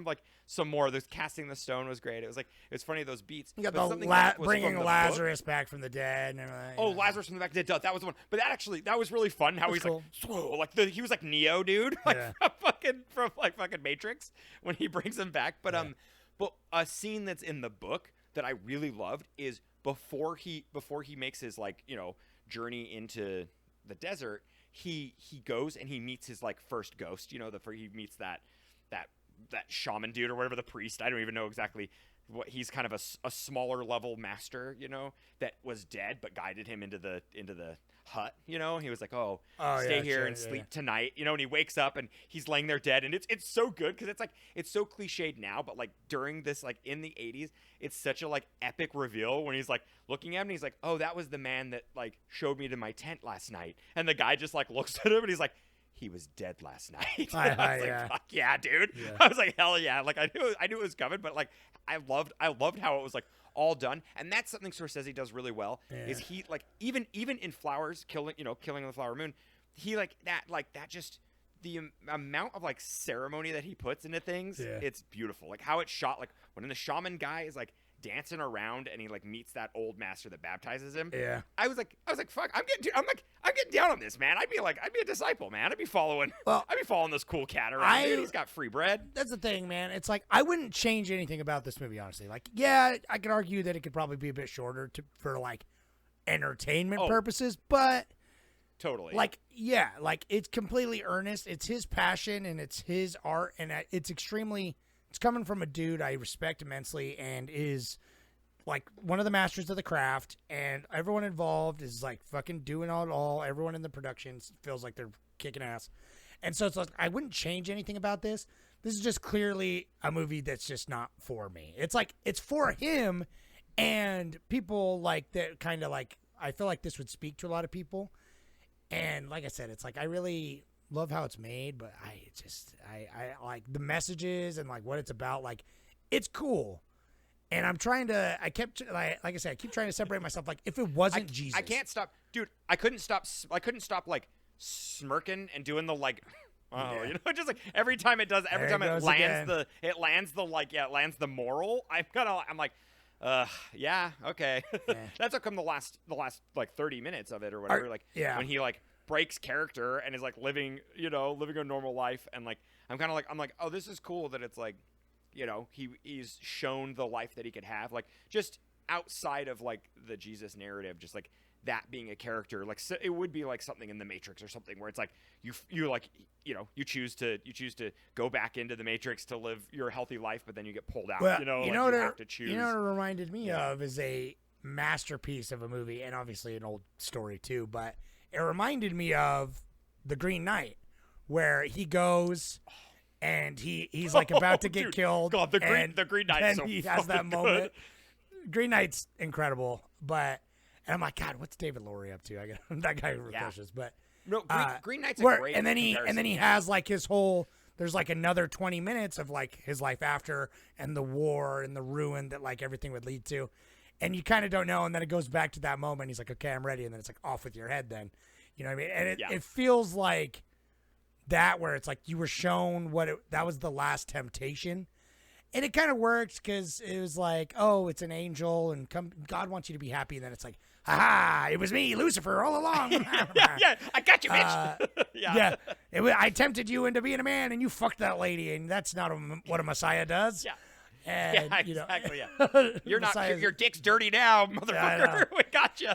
S7: some more. There's casting the stone was great. It was funny, those beats.
S8: You got
S7: But
S8: the
S7: something that was
S8: bringing
S7: from the
S8: Lazarus back from the dead. And everything.
S7: Oh, Lazarus from the back of the dead. That was the one. But that was really fun. How
S8: That's
S7: he's
S8: cool.
S7: like, whoa, like he was like Neo, dude, like
S8: Yeah.
S7: from fucking Matrix when he brings him back. But but a scene that's in the book that I really loved is before he makes his like, you know, journey into the desert. He goes and he meets his like first ghost. You know, he meets that shaman dude or whatever, the priest. I don't even know exactly what he's kind of a smaller level master, you know, that was dead but guided him into the hut, you know. He was like, stay here and sleep tonight, you know. And he wakes up and he's laying there dead, and it's so good because it's so cliched now, but like during this, like in the 80s, it's such a like epic reveal when he's like looking at him and he's like, oh, that was the man that like showed me to my tent last night. And the guy just like looks at him and he's like, he was dead last night. I was like, fuck yeah, dude. Yeah. I was like, hell yeah. Like I knew it was coming, but like I loved how it was like all done. And that's something Scorsese does really well. Yeah. Is he like even in Flowers, killing on the Flower Moon, he like that just the amount of like ceremony that he puts into things, it's beautiful. Like how it's shot, like when the shaman guy is like dancing around and he like meets that old master that baptizes him. Yeah. I was like, fuck, I'm getting down on this, man. I'd be a disciple, man. I'd be following this cool cat around. Dude, he's got free bread.
S8: That's the thing, man. It's like I wouldn't change anything about this movie, honestly. Like, yeah, I could argue that it could probably be a bit shorter for like entertainment purposes, but
S7: totally.
S8: Like, yeah, like it's completely earnest. It's his passion and it's his art, and it's coming from a dude I respect immensely and is like one of the masters of the craft, and everyone involved is like fucking doing it all. Everyone in the production feels like they're kicking ass. And so it's like, I wouldn't change anything about this. This is just clearly a movie that's just not for me. It's like, it's for him and people like that kind of like, I feel like this would speak to a lot of people. And like I said, it's like, I really love how it's made, but I like the messages and like what it's about. Like, it's cool. And I'm trying to, I kept, like I said, I keep trying to separate myself. Like, if it wasn't Jesus.
S7: I can't stop. Dude, I couldn't stop like smirking and doing the like, you know, just like every time it lands the moral. I'm like, yeah, okay. Yeah. That's how come the last like 30 minutes of it or whatever, when he like breaks character and is like living a normal life, and like I'm like, oh, this is cool that it's like, you know, he's shown the life that he could have, like just outside of like the Jesus narrative, just like that being a character, like so it would be like something in the Matrix or something where it's like you like, you know, you choose to go back into the Matrix to live your healthy life, but then you get pulled out.
S8: Well,
S7: you have to choose.
S8: You know what it reminded me of is a masterpiece of a movie, and obviously an old story too, but it reminded me of The Green Knight, where he goes and he's like about to get killed.
S7: God, the Green Knight.
S8: And
S7: so
S8: he has that moment. Green Knight's incredible, and I'm like, God, what's David Lowery up to? I get that guy precocious, but
S7: no, Green Knight's a great.
S8: And then he has like his whole. There's like another 20 minutes of like his life after and the war and the ruin that like everything would lead to, and you kind of don't know. And then it goes back to that moment. He's like, okay, I'm ready, and then it's like off with your head. Then, you know what I mean? And it feels like that where it's like you were shown that was the last temptation. And it kind of works because it was like, oh, it's an angel and God wants you to be happy. And then it's like, ha, it was me, Lucifer, all along.
S7: yeah, I got you, bitch.
S8: I tempted you into being a man and you fucked that lady. And that's not what a Messiah does.
S7: Yeah.
S8: And,
S7: exactly. You're not, your dick's dirty now, motherfucker. We got you.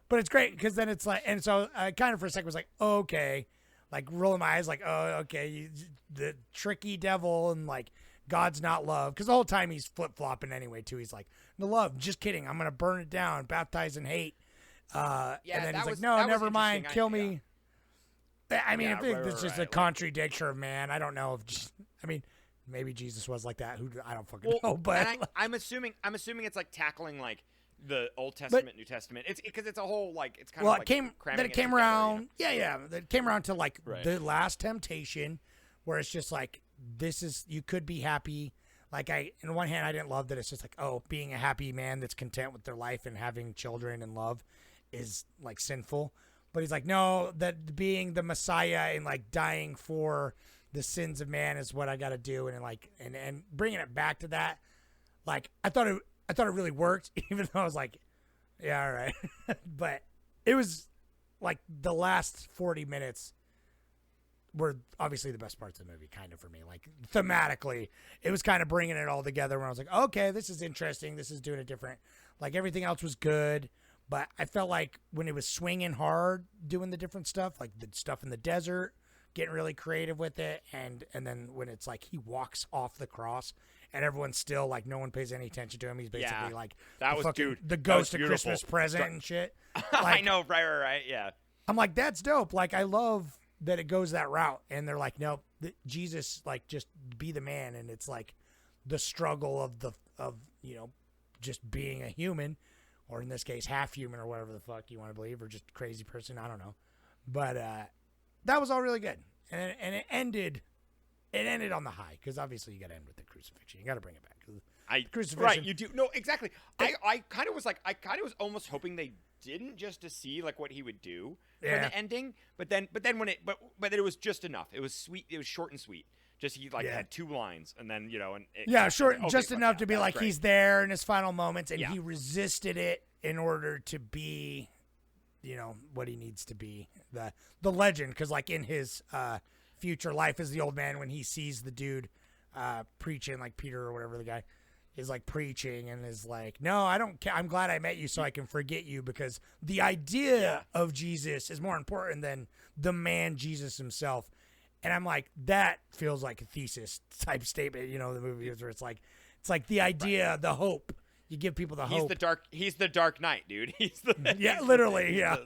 S8: But it's great because then it's like, and so I kind of for a second was like, oh, okay. Like rolling my eyes like, oh, okay. The tricky devil and like, God's not love, because the whole time he's flip-flopping anyway too. He's like, no love, just kidding, I'm gonna burn it down, baptize in hate, and then he's like, no, never mind, kill me. I mean,
S7: Yeah,
S8: if
S7: right,
S8: it's just
S7: right,
S8: a contradiction of man, I don't know if. I mean, maybe Jesus was like that. I don't fucking know. But
S7: and I'm assuming it's like tackling like the Old Testament, New Testament. It's because it's a whole like it's kind of like
S8: it came around. That came around to like the last temptation, where it's just like you could be happy. Like in one hand, I didn't love that it's just like, oh, being a happy man that's content with their life and having children and love is like sinful. But he's like, no, that being the Messiah and like dying for the sins of man is what I got to do, and like and bringing it back to that, like I thought it really worked, even though I was like, yeah, all right, but it was like the last 40 minutes were obviously the best parts of the movie, kind of for me. Like thematically, it was kind of bringing it all together. When I was like, okay, this is interesting. This is doing it different. Like everything else was good, but I felt like when it was swinging hard, doing the different stuff, like the stuff in the desert, getting really creative with it, and then when it's like he walks off the cross and everyone's still like no one pays any attention to him. He's basically like the ghost of Christmas present and shit. Like,
S7: I know, right, yeah.
S8: I'm like, that's dope. Like I love that it goes that route, and they're like, nope, Jesus, like just be the man, and it's like the struggle of just being a human, or in this case half human, or whatever the fuck you want to believe, or just a crazy person, I don't know. But that was all really good, and it ended on the high, because obviously you got to end with the crucifixion. You got to bring it back. Crucifixion,
S7: right, you do. No, exactly. I kind of was almost hoping they didn't, just to see like what he would do for the ending, but then when it was just enough. It was sweet. It was short and sweet. Just he had 2 lines, and then
S8: short, just enough to be like
S7: great.
S8: He's there in his final moments, and he resisted it in order to be, what he needs to be, the legend. Because like in his future life as the old man, when he sees the dude preaching, like Peter or whatever the guy is like preaching, and is like, no, I don't care. I'm glad I met you so I can forget you, because the idea of Jesus is more important than the man Jesus himself. And I'm like, that feels like a thesis type statement, the movie is where it's like the idea, the hope. You give people the hope.
S7: He's the Dark Knight, dude.
S8: Literally.
S7: Yeah.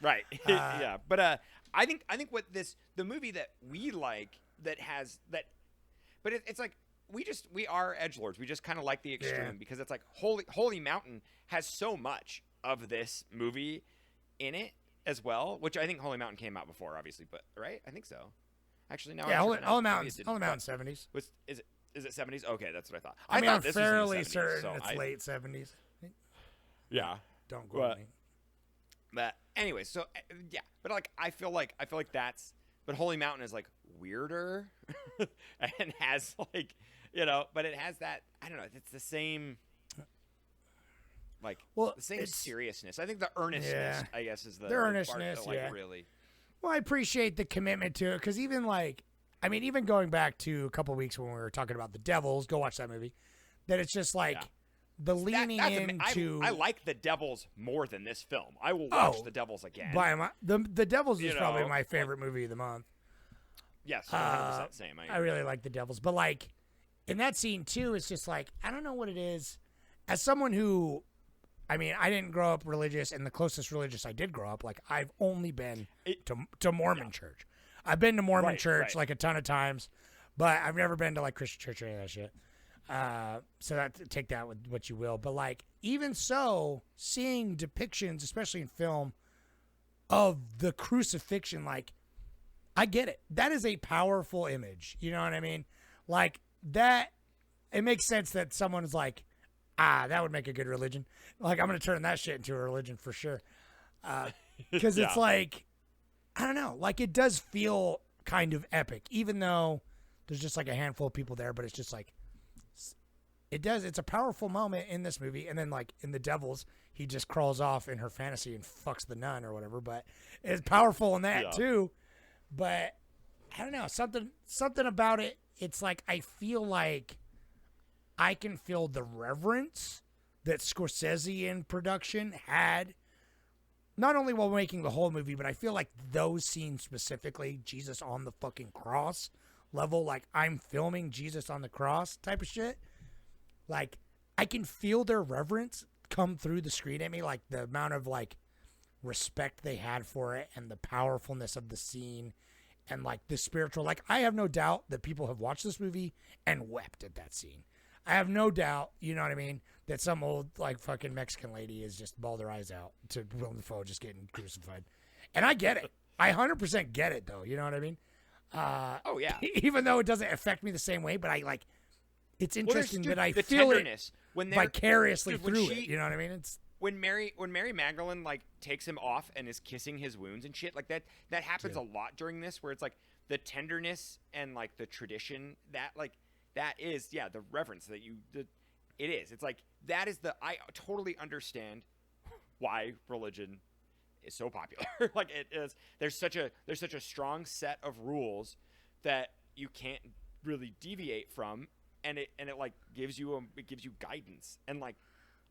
S7: Right. Yeah. But I think what the movie that we like but it's like we are edgelords. We just kind of like the extreme, because it's like Holy Mountain has so much of this movie in it as well, which I think Holy Mountain came out before, obviously, but right? I think so. Actually, no.
S8: Holy Mountain 70s.
S7: Is it 70s? Okay, that's what I thought.
S8: I mean,
S7: thought
S8: I'm
S7: this
S8: fairly
S7: was in the 70s,
S8: certain
S7: so
S8: it's late 70s.
S7: Yeah.
S8: Don't quote me.
S7: But anyway, so yeah, but like I feel like that's, but Holy Mountain is like weirder and has like, but it has that, I don't know, it's the same the same seriousness. I think the earnestness, I guess, is the
S8: earnestness,
S7: part that, really.
S8: Well, I appreciate the commitment to it, because even even going back to a couple of weeks when we were talking about The Devils, go watch that movie, that it's just like the leaning into...
S7: I like The Devils more than this film. I will watch The Devils again.
S8: The Devils is probably my favorite movie of the month.
S7: Yes, 100% same.
S8: I really like The Devils. But, like, in that scene, too, it's just like, I don't know what it is. As someone who... I mean, I didn't grow up religious, and the closest religious I did grow up, like, I've only been to Mormon church. I've been to Mormon church, like, a ton of times, but I've never been to, like, Christian church or any of that shit. So take that with what you will. But, like, even so, seeing depictions, especially in film, of the crucifixion, like, I get it. That is a powerful image. You know what I mean? Like, that, it makes sense that someone's like, that would make a good religion. Like, I'm going to turn that shit into a religion for sure. Because it's like, I don't know. Like, it does feel kind of epic, even though there's just like a handful of people there. But it's just like, it's a powerful moment in this movie. And then, like, in The Devils, he just crawls off in her fantasy and fucks the nun or whatever. But it's powerful in that too. But I don't know. Something about it. It's like, I feel like I can feel the reverence that Scorsese in production had, not only while making the whole movie, but I feel like those scenes specifically, Jesus on the fucking cross level, like I'm filming Jesus on the cross type of shit. Like, I can feel their reverence come through the screen at me, like the amount of like respect they had for it and the powerfulness of the scene and like the spiritual. Like, I have no doubt that people have watched this movie and wept at that scene. I have no doubt, you know what I mean, that some old like fucking Mexican lady is just bawled her eyes out to Willem Dafoe just getting crucified. And I get it. I 100% get it though. You know what I mean?
S7: Oh yeah.
S8: Even though it doesn't affect me the same way, but I like. It's interesting that I
S7: the
S8: feel
S7: tenderness
S8: it
S7: when
S8: vicariously
S7: dude, when
S8: through
S7: she-
S8: it. You know what I mean? It's
S7: when Mary Magdalene like takes him off and is kissing his wounds and shit like that happens a lot during this, where it's like the tenderness and like the tradition that like that is the reverence that it is. It's like that is I totally understand why religion is so popular. Like it is. There's such a strong set of rules that you can't really deviate from, and it like gives you guidance, and like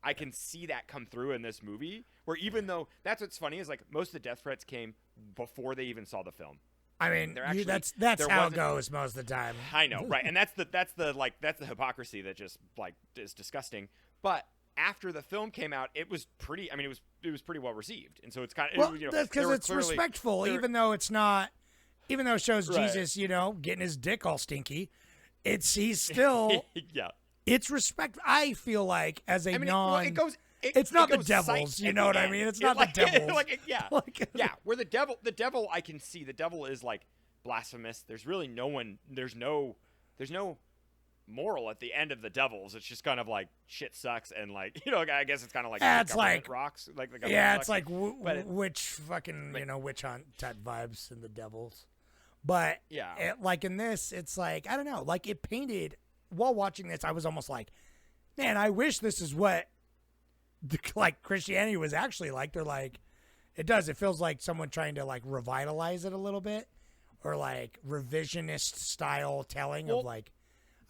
S7: I can see that come through in this movie, where even though that's what's funny is like most of the death threats came before they even saw the film.
S8: I mean,
S7: Actually,
S8: that's
S7: there
S8: how it
S7: wasn't-
S8: goes most of the time.
S7: I know, right? And that's the hypocrisy that just like is disgusting. But after the film came out, it was pretty. I mean, it was pretty well received, and so it's kind of
S8: Well, that's because it's respectful, even though it's not. Even though it shows
S7: Right.
S8: Jesus, you know, getting his dick all stinky, he's still.
S7: yeah.
S8: It's respect. I feel like as a
S7: I mean,
S8: non.
S7: it's
S8: not
S7: it
S8: the
S7: goes
S8: devils,
S7: sight
S8: you
S7: at
S8: know
S7: the
S8: what I
S7: end.
S8: mean? It's
S7: It
S8: not
S7: like,
S8: the devils.
S7: yeah,
S8: Like-
S7: yeah. Where the devil, I can see the devil is like blasphemous. There's really no one. There's no moral at the end of the devils. It's just kind of like shit sucks, and like I guess it's kind of like
S8: Yeah,
S7: the
S8: it's
S7: government
S8: like-
S7: rocks. Like the government
S8: Yeah,
S7: sucks.
S8: it's like
S7: But it-
S8: witch fucking witch hunt type vibes in the devils. But
S7: Yeah.
S8: like in this, it's like I don't know. Like it painted while watching this, I was almost like, man, I wish this is what like Christianity was actually like. They're like, it does. It feels like someone trying to like revitalize it a little bit, or like revisionist style telling of like,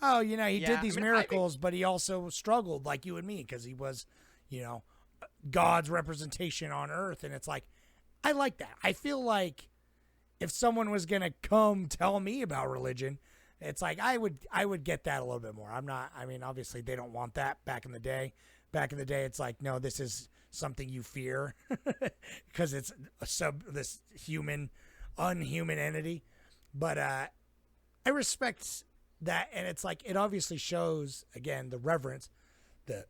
S8: oh, he did these miracles, but he also struggled like you and me because he was, God's representation on earth. And it's like, I like that. I feel like if someone was going to come tell me about religion, it's like I would get that a little bit more. Obviously they don't want that back in the day. Back in the day, it's like, no, this is something you fear because it's this unhuman entity. But I respect that, and it's like it obviously shows again the reverence that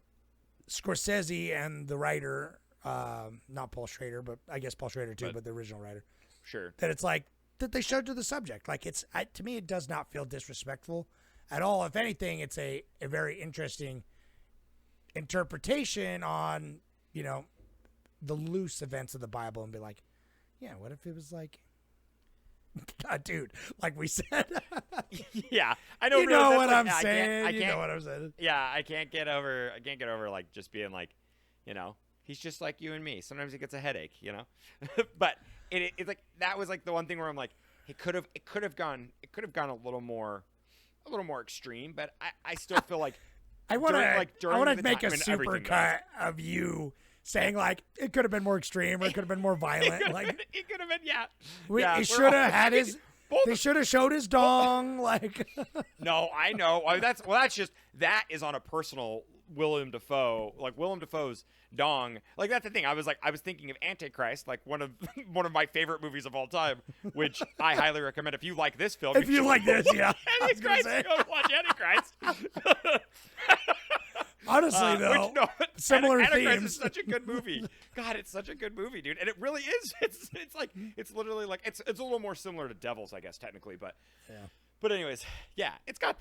S8: Scorsese and the writer, not Paul Schrader, but I guess Paul Schrader too, but the original writer,
S7: sure,
S8: that it's like that they showed to the subject. Like to me, it does not feel disrespectful at all. If anything, it's a very interesting interpretation on the loose events of the Bible, and be like, yeah, what if it was like, dude, like we said.
S7: Yeah, I don't.
S8: You
S7: really,
S8: know
S7: that's
S8: what
S7: like,
S8: I'm
S7: I
S8: saying.
S7: can't,
S8: You know what I'm saying.
S7: Yeah, I can't get over like just being like, he's just like you and me. Sometimes he gets a headache, but it's like that was like the one thing where I'm like, it could have gone a little more extreme, but I still feel like
S8: I want
S7: during
S8: to
S7: the
S8: make
S7: time
S8: a
S7: when
S8: super
S7: everything
S8: cut of you saying like it could have been more extreme or it could have been more violent. Like
S7: it could have been, yeah.
S8: He should have had his. They should have showed his dong. Like
S7: No, I know. That's that is on a personal Willem Dafoe, like Willem Dafoe's dong. Like that's the thing. I was thinking of Antichrist, like one of my favorite movies of all time, which I highly recommend. If you like this film,
S8: if you like this, yeah.
S7: Antichrist, go watch Antichrist.
S8: Honestly, though, similar
S7: Antichrist
S8: themes.
S7: is such a good movie. God, it's such a good movie, dude, and it really is. It's literally like it's a little more similar to Devils, I guess, technically, but
S8: yeah.
S7: But anyways, yeah, it's got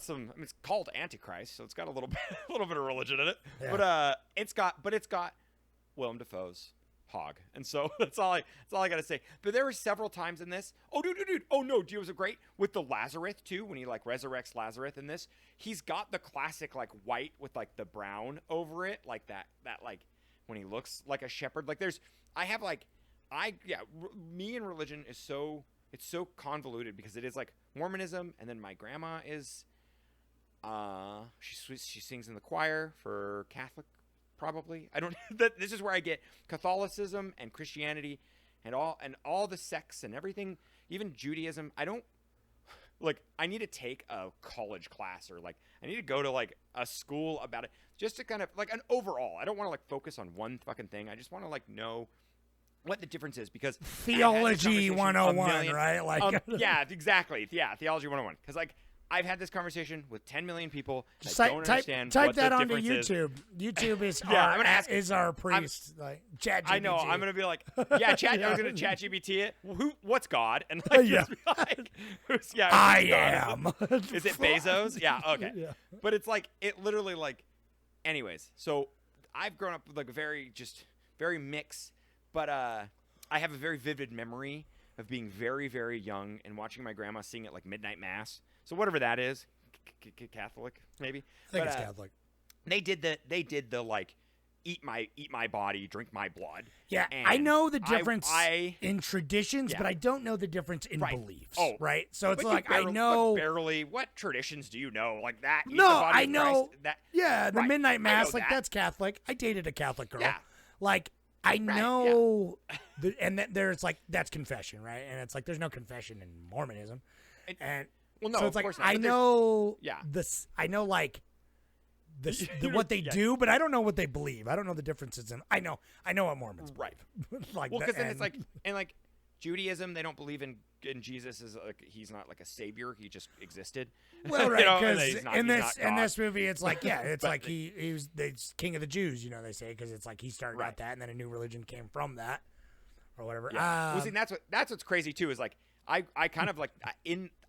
S7: some. I mean, it's called Antichrist, so it's got a little bit of religion in it.
S8: Yeah.
S7: But it's got Willem Dafoe's hog, and so that's all I gotta say. But there were several times in this. Oh, dude. Oh no, dude, it was great with the Lazarus too. When he like resurrects Lazarus in this, he's got the classic like white with like the brown over it, like that like when he looks like a shepherd. Like me and religion is so. It's so convoluted because it is like Mormonism, and then my grandma is, she sings in the choir for Catholic, probably. I don't. This is where I get Catholicism and Christianity, and all the sects and everything, even Judaism. I don't like. I need to take a college class, or like I need to go to like a school about it, just to kind of like an overall. I don't want to like focus on one fucking thing. I just want to like know what the difference is, because
S8: Theology 101, right? Like,
S7: yeah, exactly. Yeah, theology 101. Because like I've had this conversation with 10 million people.
S8: just
S7: that don't understand
S8: type
S7: what
S8: that
S7: the
S8: onto
S7: difference
S8: YouTube. YouTube is
S7: Yeah,
S8: our
S7: I'm gonna ask-
S8: is our priest. Like ChatGPT.
S7: I know. I'm gonna be like, yeah, chat. I was gonna chat GPT it. What's God? And
S8: Yeah.
S7: just be like, who's God?
S8: am.
S7: Is it Bezos? Yeah. Okay.
S8: Yeah.
S7: But it's like it literally like. Anyways, so I've grown up with like a very mixed, but I have a very vivid memory of being very, very young and watching my grandma sing at like midnight mass. So whatever that is, Catholic maybe.
S8: I think it's Catholic.
S7: They did the like eat my body, drink my blood.
S8: Yeah,
S7: and
S8: I know the difference
S7: I
S8: in traditions,
S7: Yeah.
S8: but I don't know the difference in
S7: Right.
S8: beliefs.
S7: Oh,
S8: right. So it's
S7: But you
S8: like I
S7: barely-
S8: know.
S7: but barely. What traditions do you know like that? Eat the
S8: No,
S7: body
S8: I
S7: of
S8: know.
S7: Christ, that.
S8: Yeah, the
S7: Right,
S8: midnight
S7: I know
S8: mass, like
S7: that.
S8: that's Catholic. I dated a Catholic girl.
S7: Yeah.
S8: Like I
S7: Right,
S8: know, and there's like that's confession, right? And it's like there's no confession in Mormonism, and
S7: Well, no,
S8: so
S7: of
S8: it's like
S7: course not,
S8: I
S7: but there's-
S8: know
S7: yeah.
S8: this. I know like this what they
S7: Yeah.
S8: do, but I don't know what they believe. I don't know the differences in. I know what Mormons
S7: Right.
S8: believe. Like
S7: Well,
S8: the-
S7: because then it's
S8: and-
S7: like Judaism, they don't believe in Jesus as like he's not like a savior, he just existed.
S8: Well,
S7: You
S8: right,
S7: know, and
S8: because
S7: he's not-
S8: in
S7: he's
S8: this
S7: not God.
S8: movie, it's like it's
S7: But-
S8: like he was the king of the Jews, you know. They say because it's like he started out
S7: Right.
S8: that, and then a new religion came from that, or whatever.
S7: Yeah. Well, see, that's what's crazy too is like I kind of like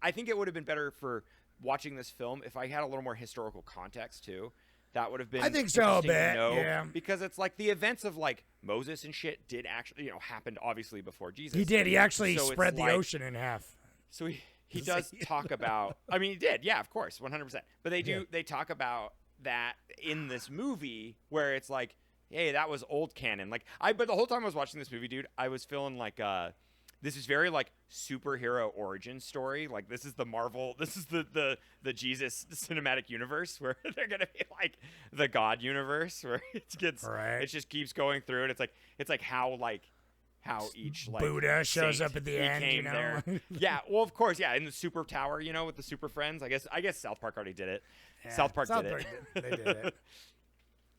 S7: I think it would have been better for watching this film if I had a little more historical context too. That would have been
S8: I think so a
S7: interesting to
S8: bit,
S7: know,
S8: yeah.
S7: because it's like the events of like Moses and shit did actually happened obviously before Jesus.
S8: He did. He actually
S7: So it's
S8: spread the
S7: like-
S8: ocean in half.
S7: So he does talk about. I mean, he did. Yeah, of course, 100%. But they talk about that in this movie where it's like, hey, that was old canon. Like but the whole time I was watching this movie, dude, I was feeling like this is very like superhero origin story. Like this is the Marvel. This is the Jesus cinematic universe where they're gonna be like the God universe where it just keeps going through, and it's like how each like
S8: Buddha shows
S7: saint
S8: up at the end, you
S7: became
S8: know?
S7: there. Yeah, well, of course, yeah, in the super tower, you know, with the super friends. I guess South Park already did it.
S8: Yeah,
S7: South Park did
S8: They did it.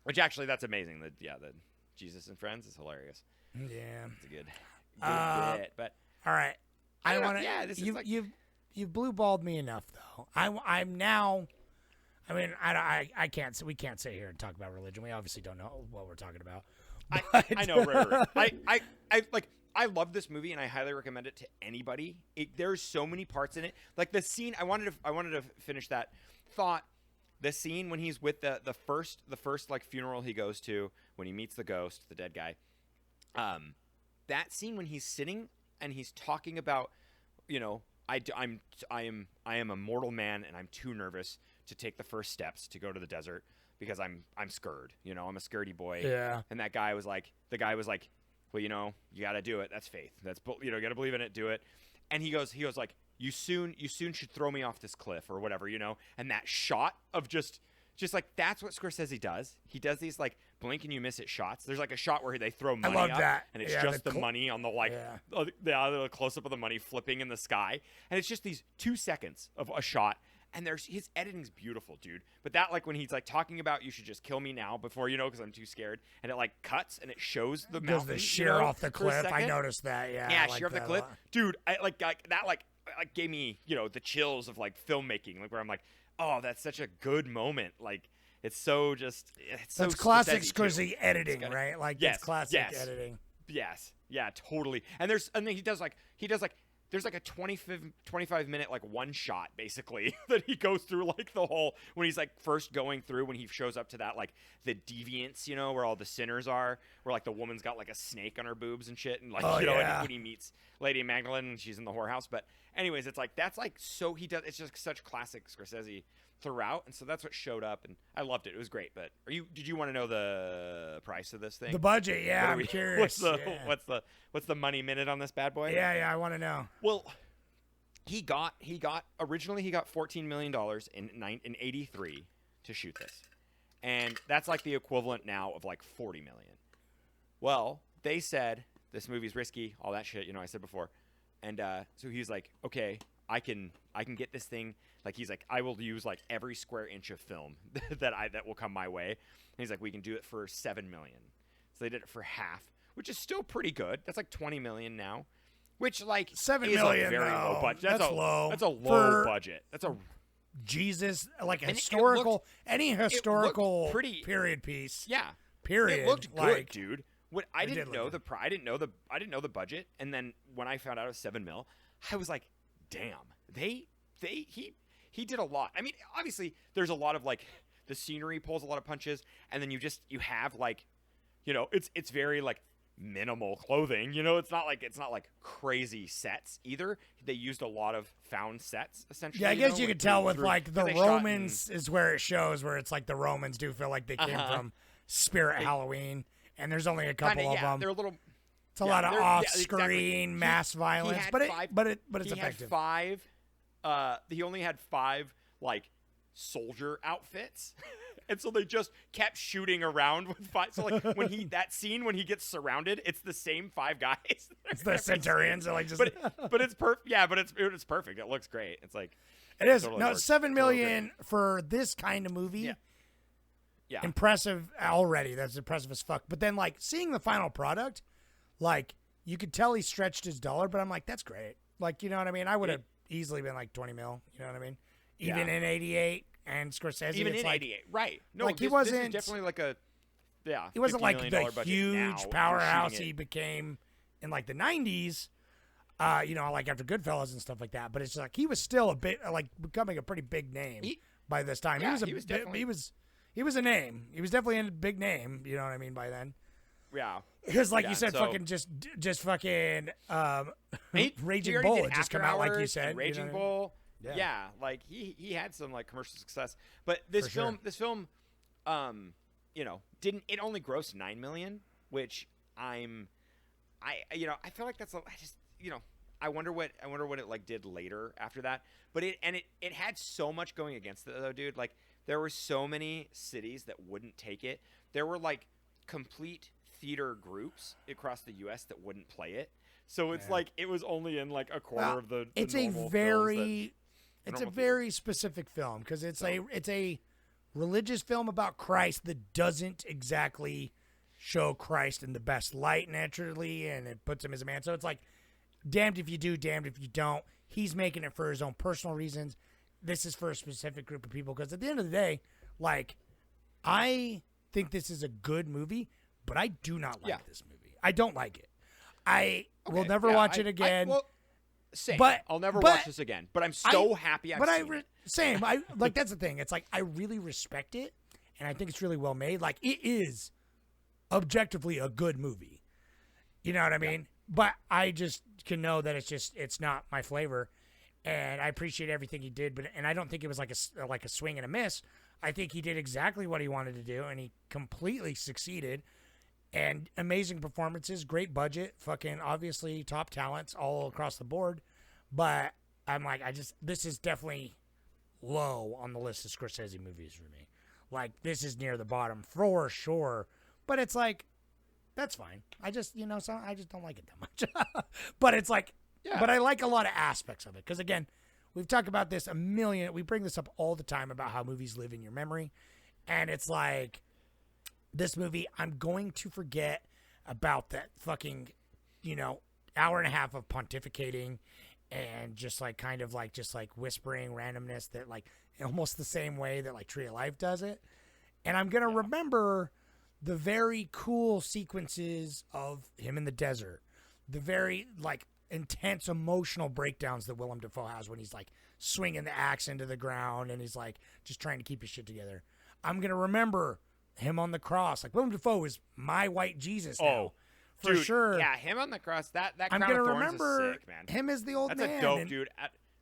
S7: Which actually, that's amazing. The Jesus and Friends is hilarious.
S8: Yeah.
S7: It's a good bit. But
S8: All right.
S7: I
S8: I
S7: don't know,
S8: want to.
S7: yeah, this is like-
S8: you've blue balled me enough though. I'm now. I mean, I can't. We can't sit here and talk about religion. We obviously don't know what we're talking about.
S7: I know, right. I love this movie and I highly recommend it to anybody. There's so many parts in it. Like the scene, I wanted to finish that thought. The scene when he's with the first like funeral he goes to, when he meets the ghost, the dead guy. That scene when he's sitting and he's talking about, you know, I am a mortal man and I'm too nervous to take the first steps to go to the desert because I'm scared. You know, I'm a scaredy boy.
S8: Yeah.
S7: And the guy was like, well, you know, you got to do it. That's faith. That's, you know, you got to believe in it. Do it. And he goes like, you soon should throw me off this cliff or whatever, you know? And that shot of just like, that's what Scorsese does. He does these like blink and you miss it shots. There's like a shot where they throw money
S8: love
S7: up
S8: that.
S7: and it's
S8: Yeah,
S7: just
S8: the
S7: the money on the like, the close up of the money flipping in the sky. And it's just these 2 seconds of a shot. And his editing's beautiful, dude. But that, like, when he's like talking about you should just kill me now before, you know, because I'm too scared, and it like cuts and it shows the
S8: Goes
S7: mountain,
S8: the
S7: you
S8: sheer
S7: know,
S8: off the
S7: for a
S8: cliff. I
S7: second.
S8: noticed that. Yeah.
S7: Yeah,
S8: I like
S7: sheer off the
S8: that a
S7: cliff,
S8: lot.
S7: dude. I like that like gave me, you know, the chills of like filmmaking, like where I'm like, oh, that's such a good moment. Like it's so just
S8: That's
S7: so
S8: classic
S7: Scorsese, too.
S8: Scorsese editing,
S7: It's
S8: right? Like
S7: yes,
S8: it's classic
S7: yes.
S8: editing.
S7: Yes. Yeah, totally. And then he does like there's like a 25 minute like one shot basically that he goes through like the whole when he's like first going through when he shows up to that like the deviants, you know, where all the sinners are, where like the woman's got like a snake on her boobs and shit, and like you know, and when he meets Lady Magdalene and she's in the whorehouse. But anyways, it's like that's like so he does it's just such classic Scorsese throughout, and so that's what showed up, and I loved it. It was great. But did you want to know the price of this thing?
S8: The budget, yeah.
S7: What are
S8: I'm
S7: we-
S8: curious.
S7: What's the money minute on this bad boy?
S8: Yeah, I want to know.
S7: Well, he got originally he got $14 million in 83 to shoot this, and that's like the equivalent now of like 40 million. Well, they said this movie's risky, all that shit, you know, I said before, and so he was like, okay, I can get this thing. Like he's like, I will use like every square inch of film that will come my way. And he's like, we can do it for $7 million. So they did it for half, which is still pretty good. That's like 20 million now, which like
S8: $7
S7: is
S8: million,
S7: a very
S8: though.
S7: low budget.
S8: That's low.
S7: That's a low
S8: For
S7: budget. That's a
S8: Jesus, like a
S7: and
S8: historical, any historical
S7: pretty
S8: period piece.
S7: Yeah,
S8: period.
S7: It looked good,
S8: like,
S7: dude. What I
S8: It did
S7: didn't
S8: look
S7: know
S8: good.
S7: I didn't know the budget, and then when I found out it was 7 mil, I was like, damn, he did a lot. I mean, obviously there's a lot of like the scenery pulls a lot of punches, and then you have like, you know, it's very like minimal clothing, you know, it's not like crazy sets either. They used a lot of found sets essentially.
S8: Yeah, I guess you
S7: know,
S8: could tell with
S7: through-
S8: like the
S7: 'cause they shot in-
S8: Romans is where it shows, where it's like the Romans do feel like they came from Spirit Halloween, and there's only a couple
S7: kinda,
S8: of them.
S7: they're a little.
S8: It's a lot of
S7: they're-
S8: off-screen
S7: exactly.
S8: mass violence,
S7: had
S8: but
S7: five-
S8: it's
S7: he
S8: effective.
S7: Had 5. He only had 5 like soldier outfits, and so they just kept shooting around with 5. So like when he gets surrounded, it's the same 5 guys.
S8: It's the Centurions are like just.
S7: but it's perfect. Yeah, but it's perfect. It looks great. It's like
S8: It is
S7: totally
S8: no
S7: works.
S8: 7
S7: Totally
S8: million for this kind of movie.
S7: Yeah. Yeah.
S8: Impressive already. That's impressive as fuck. But then like seeing the final product, like you could tell he stretched his dollar, but I'm like, that's great. Like, you know what I mean? I would have easily been like 20 mil. You know what I mean? Even in 88 and Scorsese.
S7: Even
S8: it's
S7: in
S8: like,
S7: 88, right? No,
S8: like, he
S7: this
S8: wasn't-
S7: is definitely like a
S8: he wasn't
S7: $50
S8: like
S7: million
S8: the
S7: budget
S8: huge
S7: now if you're
S8: powerhouse
S7: shooting
S8: he
S7: it.
S8: became in like the 90s. You know, like after Goodfellas and stuff like that. But it's like he was still a bit like becoming a pretty big name by this time.
S7: Yeah,
S8: he was
S7: definitely.
S8: he was a name. He was definitely a big name. You know what I mean by then.
S7: Yeah.
S8: Because like
S7: Yeah,
S8: you said,
S7: so-
S8: fucking just fucking
S7: He
S8: Raging
S7: already
S8: Bull
S7: did
S8: had just
S7: After
S8: come out, like you
S7: Hours
S8: said.
S7: and Raging
S8: you know what I mean?
S7: Bull.
S8: Yeah.
S7: Yeah, like he had some like commercial success, but this
S8: For sure.
S7: film, you know, it only grossed 9 million, which I feel like that's I wonder what it like did later after that, but it had so much going against it though, dude. Like there were so many cities that wouldn't take it. There were like complete theater groups across the U.S. that wouldn't play it. So it's like it was only in like a quarter
S8: Well,
S7: of the
S8: it's a
S7: normal films
S8: very
S7: that
S8: it's a
S7: normal
S8: very specific film because it's a religious film about Christ that doesn't exactly show Christ in the best light naturally, and it puts him as a man. So it's like damned if you do, damned if you don't. He's making it for his own personal reasons. This is for a specific group of people because at the end of the day, like I think this is a good movie, but I do not like this movie. I don't like it. I will never watch it again.
S7: Same.
S8: But-
S7: I'll never
S8: but
S7: watch this again. But I'm so happy I've seen it.
S8: Same. I like that's the thing. It's like I really respect it, and I think it's really well made. Like it is objectively a good movie. You know what I mean? But I just can know that it's not my flavor, and I appreciate everything he did. But I don't think it was like a swing and a miss. I think he did exactly what he wanted to do, and he completely succeeded. And amazing performances, great budget, fucking obviously top talents all across the board. But I'm like, this is definitely low on the list of Scorsese movies for me. Like, this is near the bottom for sure. But it's like, that's fine. I just don't like it that much. But it's like, but I like a lot of aspects of it. Because again, we've talked about this we bring this up all the time about how movies live in your memory. And it's like, this movie, I'm going to forget about that fucking, hour and a half of pontificating and just like kind of like just like whispering randomness that like almost the same way that like Tree of Life does it. And I'm going to remember the very cool sequences of him in the desert, the very like intense emotional breakdowns that Willem Dafoe has when he's like swinging the axe into the ground and he's like just trying to keep his shit together. I'm going to remember him on the cross. Like Willem Dafoe is my white Jesus now. For
S7: dude,
S8: sure.
S7: Yeah, him on the cross. That
S8: I'm
S7: Crown
S8: gonna
S7: of Thorns
S8: remember
S7: is sick, man.
S8: him as the old
S7: That's
S8: man.
S7: a dope,
S8: and-
S7: dude.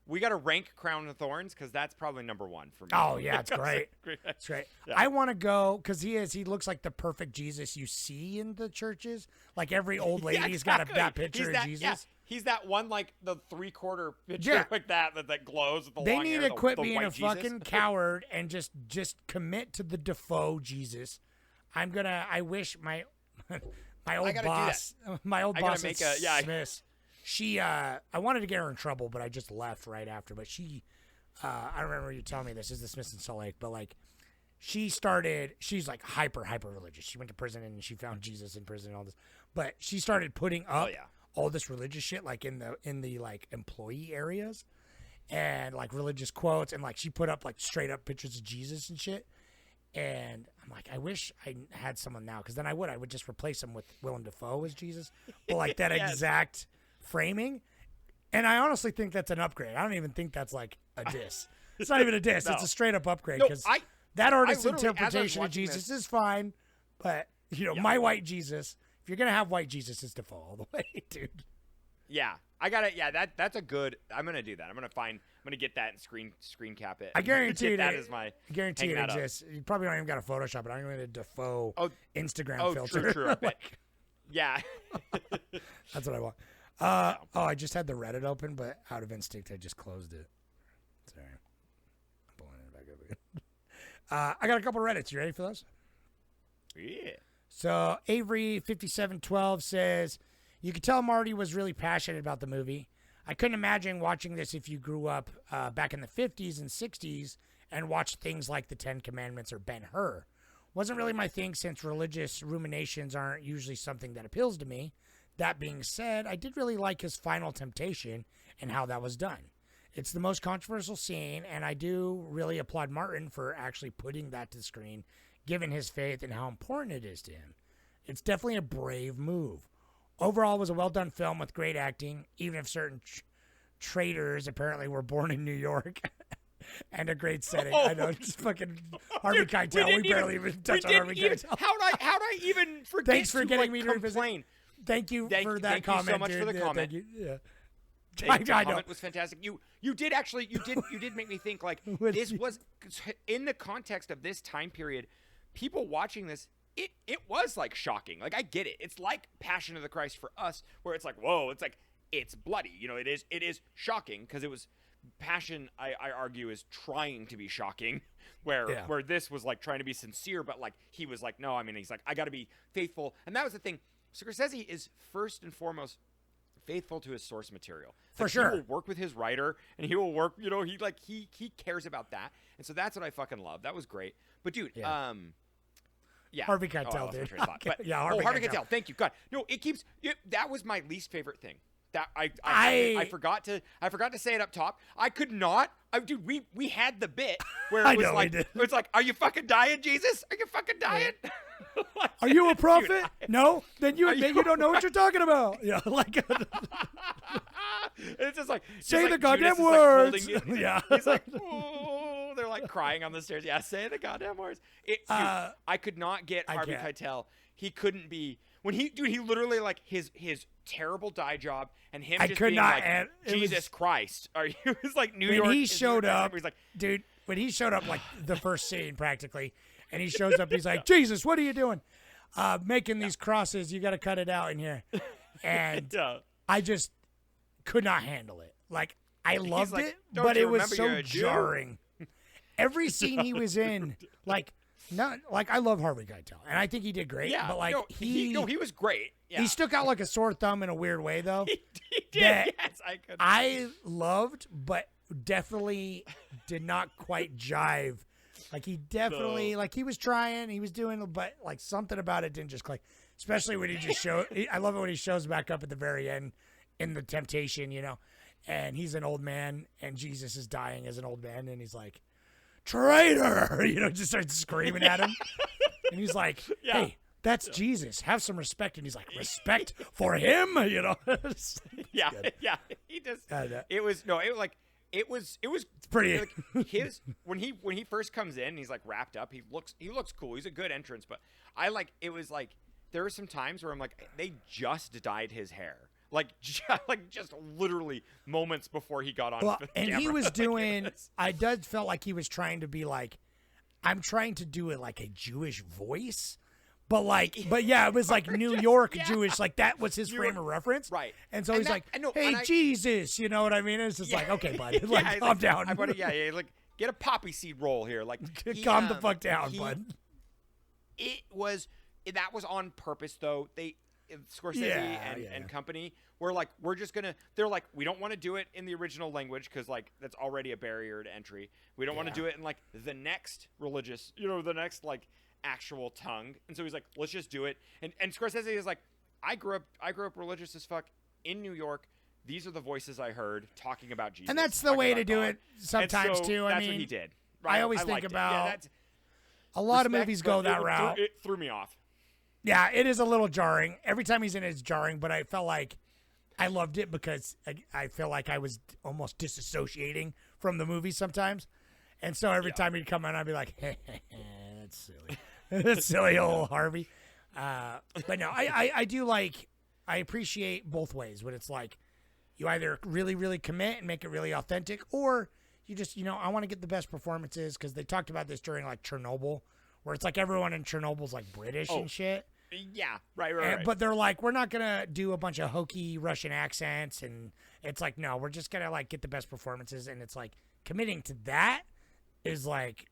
S7: We got to rank Crown of Thorns because that's probably number 1 for me.
S8: Oh yeah, it's great. It's great.
S7: Yeah.
S8: I want to go because he looks like the perfect Jesus you see in the churches. Like every old lady's got that picture of Jesus.
S7: Yeah. He's that one like the 3/4 picture
S8: Yeah.
S7: like that glows with the
S8: They
S7: long
S8: need
S7: hair,
S8: to quit
S7: the
S8: being
S7: white
S8: a
S7: Jesus.
S8: fucking coward and just commit to the Defoe Jesus. I wish my my old
S7: gotta do
S8: boss, my old
S7: I gotta
S8: boss
S7: make
S8: at
S7: a- yeah, I-
S8: Smith's. She, I wanted to get her in trouble, but I just left right after. But she, I remember you telling me this is the Smiths in Salt Lake, but like, she's like hyper religious. She went to prison and she found Jesus in prison and all this. But she started putting up all this religious shit like in the like employee areas and like religious quotes, and like she put up like straight up pictures of Jesus and shit. And I'm like, I wish I had someone now, because then I would just replace him with Willem Dafoe as Jesus, but like that exact framing. And I honestly think that's an upgrade. I don't even think that's like a diss. It's not even a diss.
S7: No.
S8: It's a straight up upgrade,
S7: No,
S8: because that artist's
S7: literally,
S8: interpretation of Jesus is fine, but my white Jesus. If you're gonna have white Jesus, it's Dafoe all the way, dude.
S7: Yeah, I got it. Yeah, that's a good. I'm gonna do that. I'm gonna get that and screen cap it.
S8: I guarantee you
S7: that is my.
S8: I guarantee it exists. You probably don't even got to Photoshop it. I'm going to Dafoe Instagram filter.
S7: True. I bet. Yeah.
S8: That's what I want. I just had the Reddit open, but out of instinct, I just closed it. Sorry. I'm pulling it back up again. I got a couple Reddits. You ready for those?
S7: Yeah.
S8: So Avery5712 says, you could tell Marty was really passionate about the movie. I couldn't imagine watching this if you grew up back in the 50s and 60s and watched things like the Ten Commandments or Ben-Hur. Wasn't really my thing, since religious ruminations aren't usually something that appeals to me. That being said, I did really like his final temptation and how that was done. It's the most controversial scene, and I do really applaud Martin for actually putting that to the screen, given his faith and how important it is to him. It's definitely a brave move. Overall, it was a well-done film with great acting, even if certain traitors apparently were born in New York. And a great setting. I know, just fucking Harvey Keitel. We barely even touched on Harvey Keitel.
S7: How'd I even forget?
S8: Thanks for getting me to
S7: complain.
S8: Thank you for that comment.
S7: Thank you so much
S8: dude.
S7: for the comment.
S8: Thank you. Yeah.
S7: The comment was fantastic. You did make me think, like, this was in the context of this time period. People watching this, it was like shocking. Like, I get it. It's like Passion of the Christ for us, where it's like, whoa, it's like, it's bloody. It is shocking, because it was Passion. I argue is trying to be shocking, where this was like trying to be sincere, but like he was like, no, I mean, he's like, I got to be faithful, and that was the thing. Scorsese is first and foremost faithful to his source material.
S8: For sure.
S7: He will work with his writer, and he will work, he cares about that. And so that's what I fucking love. That was great. But dude, yeah.
S8: Harvey Keitel, dude.
S7: Harvey Keitel. Thank you. God. No, that was my least favorite thing. That I forgot to say it up top. I could not. Dude, we had the bit where it was it's like, are you fucking dying, Jesus? Are you fucking dying?
S8: Like, are you a prophet? Dude, no? Then you don't know what you're talking about. Yeah, like
S7: it's just like,
S8: say the goddamn words.
S7: Yeah. He's like, oh, they're like crying on the stairs. Yeah, say the goddamn words. Dude, I could not get Harvey Keitel. He couldn't be when he literally, like, his terrible dye job and him just being like, Jesus Christ. It was like New York.
S8: When he showed up,
S7: he's like,
S8: dude, when he showed up, like the first scene practically, and he shows up, he's like, Jesus, what are you doing? Making these crosses, you got to cut it out in here. And I just could not handle it. Like, I loved it, but it was so jarring. Every scene he was in, like, I love Harvey Keitel, and I think he did great.
S7: Yeah,
S8: but like
S7: he was great. Yeah.
S8: He stuck out like a sore thumb in a weird way, though.
S7: He did. Yes,
S8: I loved, but definitely did not quite jive. Like, he definitely like he was trying, he was doing, but like something about it didn't just click. Especially when he just showed. I love it when he shows back up at the very end in the temptation, and he's an old man, and Jesus is dying as an old man, and he's like, traitor, just starts screaming at him. And he's like, hey, that's Jesus. Have some respect. And he's like, respect for him,
S7: Yeah. He just, it was
S8: pretty.
S7: Like, when he first comes in, he's like wrapped up. He looks cool. He's a good entrance, but it was like, there were some times where I'm like, they just dyed his hair. Like just literally moments before he got on.
S8: Well, and
S7: camera.
S8: he was doing. I felt like he was trying to be like, I'm trying to do it like a Jewish voice, but yeah, it was like New York Jewish. Like, that was his frame of reference,
S7: right?
S8: And so he's like, hey, Jesus, you know what I mean? It's just like, okay, bud, like, calm down.
S7: Like, get a poppy seed roll here. Like,
S8: calm the fuck down, bud.
S7: That was on purpose, though. Scorsese and company were like, we're just gonna. They're like, we don't want to do it in the original language because like that's already a barrier to entry. We don't want to do it in like the next religious, the next like actual tongue. And so he's like, let's just do it. And Scorsese is like, I grew up religious as fuck in New York. These are the voices I heard talking about Jesus.
S8: And that's the way to do it sometimes too.
S7: That's what he did. Right?
S8: I always think about a lot
S7: respect,
S8: of movies go that route.
S7: It threw me off.
S8: Yeah, it is a little jarring. Every time he's in it, it's jarring, but I felt like I loved it because I feel like I was almost disassociating from the movie sometimes. And so every time he'd come on, I'd be like, hey, that's silly. That's silly old Harvey. But no, I do like, I appreciate both ways when it's like you either really, really commit and make it really authentic, or you just, I want to get the best performances, because they talked about this during like Chernobyl, where it's like everyone in Chernobyl's like British and shit.
S7: Yeah, right.
S8: But they're like, we're not going to do a bunch of hokey Russian accents. And it's like, no, we're just going to like get the best performances. And it's like committing to that is like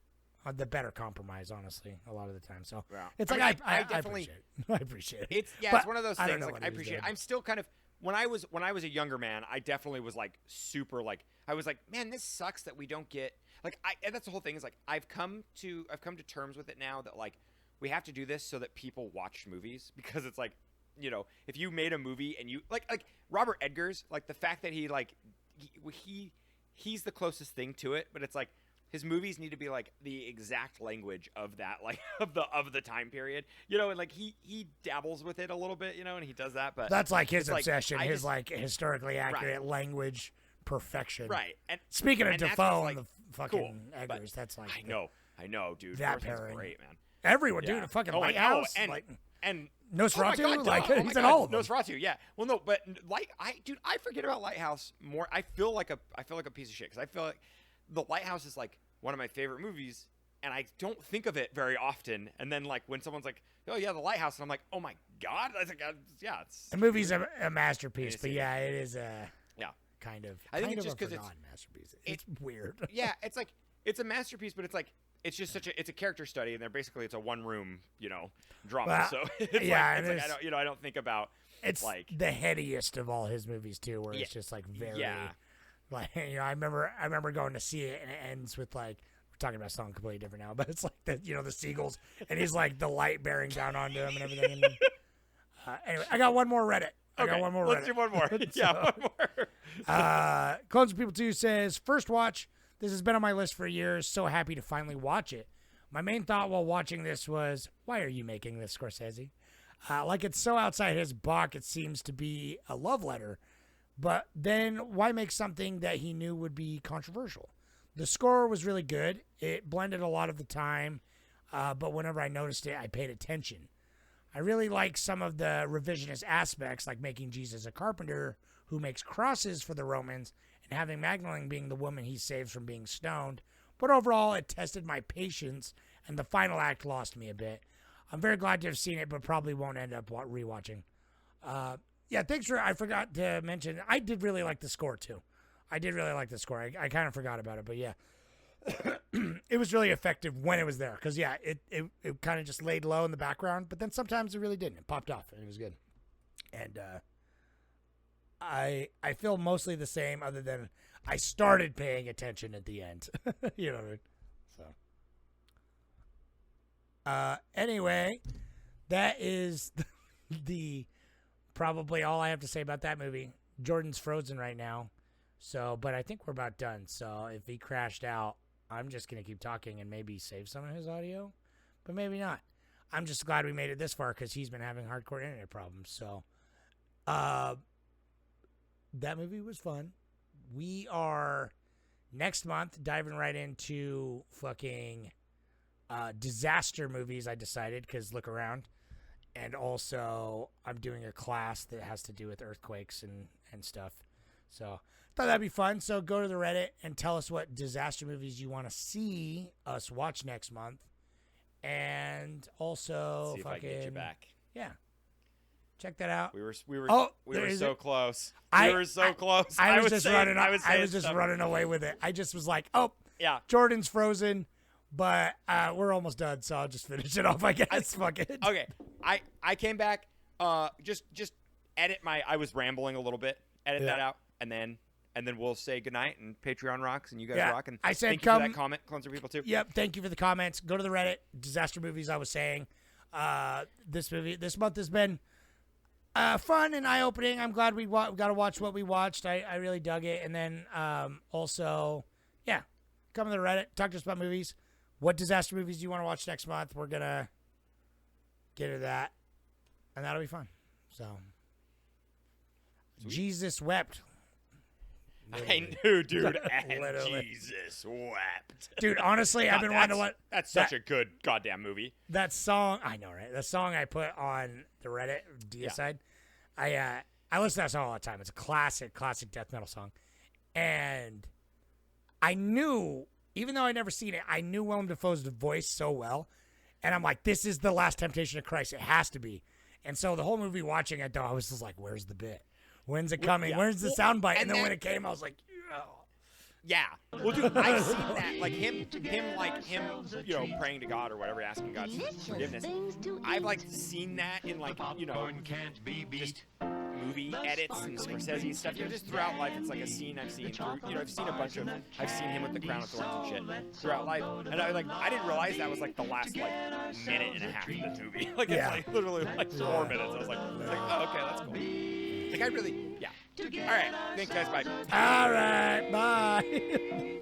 S8: the better compromise, honestly, a lot of the time. So it's like, I definitely appreciate it.
S7: It's one of those things. Like, I appreciate it. I'm still kind of, when I was a younger man, I definitely was like super like, I was like, man, this sucks that we don't get like, and that's the whole thing is like, I've come to terms with it now that like, we have to do this so that people watch movies, because it's like, if you made a movie and you like Robert Edgers, like the fact that he like he's the closest thing to it, but it's like his movies need to be like the exact language of that, like of the time period, and like he dabbles with it a little bit, and he does that, but
S8: that's like his obsession, his like historically accurate language perfection.
S7: Right. And
S8: speaking of Defoe
S7: like,
S8: and the fucking Eggers, that's like
S7: I know, dude.
S8: That
S7: pairing, great, man.
S8: Everyone, dude, a fucking Lighthouse,
S7: and
S8: Nosferatu, he's in all of them.
S7: Nosferatu, yeah. Well, no, but I forget about Lighthouse more. I feel like a piece of shit, because I feel like the Lighthouse is like one of my favorite movies, and I don't think of it very often. And then like when someone's like, "Oh yeah, the Lighthouse," and I'm like, "Oh my god!" I think, it's
S8: the movie's a masterpiece, but yeah, it is a kind of.
S7: I think it's just
S8: because it's not a masterpiece. It's weird.
S7: Yeah, it's like it's a masterpiece, but it's like. It's just it's a character study, and they're basically it's a one room, drama.
S8: Well,
S7: so it's I don't think about
S8: it's
S7: like
S8: the headiest of all his movies too, where it's just like very like I remember going to see it, and it ends with like we're talking about something completely different now, but it's like the seagulls, and he's like the light bearing down onto him and everything. And anyway, I got one more Reddit.
S7: Let's do one more. One more.
S8: Clones of People 2 says, first watch. This has been on my list for years. So happy to finally watch it. My main thought while watching this was, why are you making this, Scorsese? Like it's so outside his box, it seems to be a love letter. But then why make something that he knew would be controversial? The score was really good. It blended a lot of the time. But whenever I noticed it, I paid attention. I really like some of the revisionist aspects, like making Jesus a carpenter who makes crosses for the Romans, and having Magdalene being the woman he saves from being stoned. But overall, it tested my patience, and the final act lost me a bit. I'm very glad to have seen it, but probably won't end up rewatching. Thanks for, I forgot to mention, I did really like the score, too. I did really like the score. I kind of forgot about it, but yeah. It was really effective when it was there, because, it kind of just laid low in the background, but then sometimes it really didn't. It popped off, and it was good. And, I feel mostly the same, other than I started paying attention at the end. You know what I mean? So, anyway, that is the probably all I have to say about that movie. Jordan's frozen right now, but I think we're about done. So if he crashed out, I'm just gonna keep talking and maybe save some of his audio, but maybe not. I'm just glad we made it this far, because he's been having hardcore internet problems. So, that movie was fun. We are next month diving right into fucking disaster movies, I decided, because look around. And also, I'm doing a class that has to do with earthquakes and stuff. So, thought that'd be fun. So, go to the Reddit and tell us what disaster movies you want to see us watch next month. And also,
S7: see if I can get you back.
S8: Yeah. Check that out.
S7: We were so close.
S8: We
S7: were so close.
S8: I was just running away with it. I just was like, Jordan's frozen, but we're almost done, so I'll just finish it off, I guess. Fuck it.
S7: Okay. I came back. Just edit I was rambling a little bit. Edit that out, and then we'll say goodnight, and Patreon rocks, and you guys rock. And
S8: I said
S7: thank you for that comment, Clones Are People too.
S8: Yep, thank you for the comments. Go to the Reddit, disaster movies. I was saying, this month has been fun and eye opening. I'm glad we got to watch what we watched. I really dug it. And then also, come to the Reddit, talk to us about movies. What disaster movies do you want to watch next month? We're gonna get to that, and that'll be fun. So, sweet. Jesus wept.
S7: Literally. I knew, dude.
S8: Literally.
S7: Jesus wept.
S8: Dude, honestly, I've been wanting to watch.
S7: That's such a good goddamn movie.
S8: That song, I know, right? The song I put on the Reddit Deicide, I listen to that song all the time. It's a classic death metal song, and I knew, even though I'd never seen it, I knew Willem Dafoe's voice so well, and I'm like, this is the last Temptation of Christ. It has to be. And so the whole movie watching it, though, I was just like, where's the bit? When's it coming?
S7: Yeah.
S8: Where's the soundbite? And then when it came, I was like,
S7: yeah. Well, dude, I've seen that, like him, you know, praying to God or whatever, asking God's forgiveness. I've like seen that in like, you know, just movie edits and Scorsese stuff. You know, just throughout life, it's like a scene I've seen. You know, I've seen him with the crown of thorns and shit throughout life, and I didn't realize that was like the last like minute and a half of the movie. Like it's like literally like 4 minutes. I was like, oh, okay, that's cool. Like I really, yeah. All right, thanks guys, bye.
S8: All right, bye.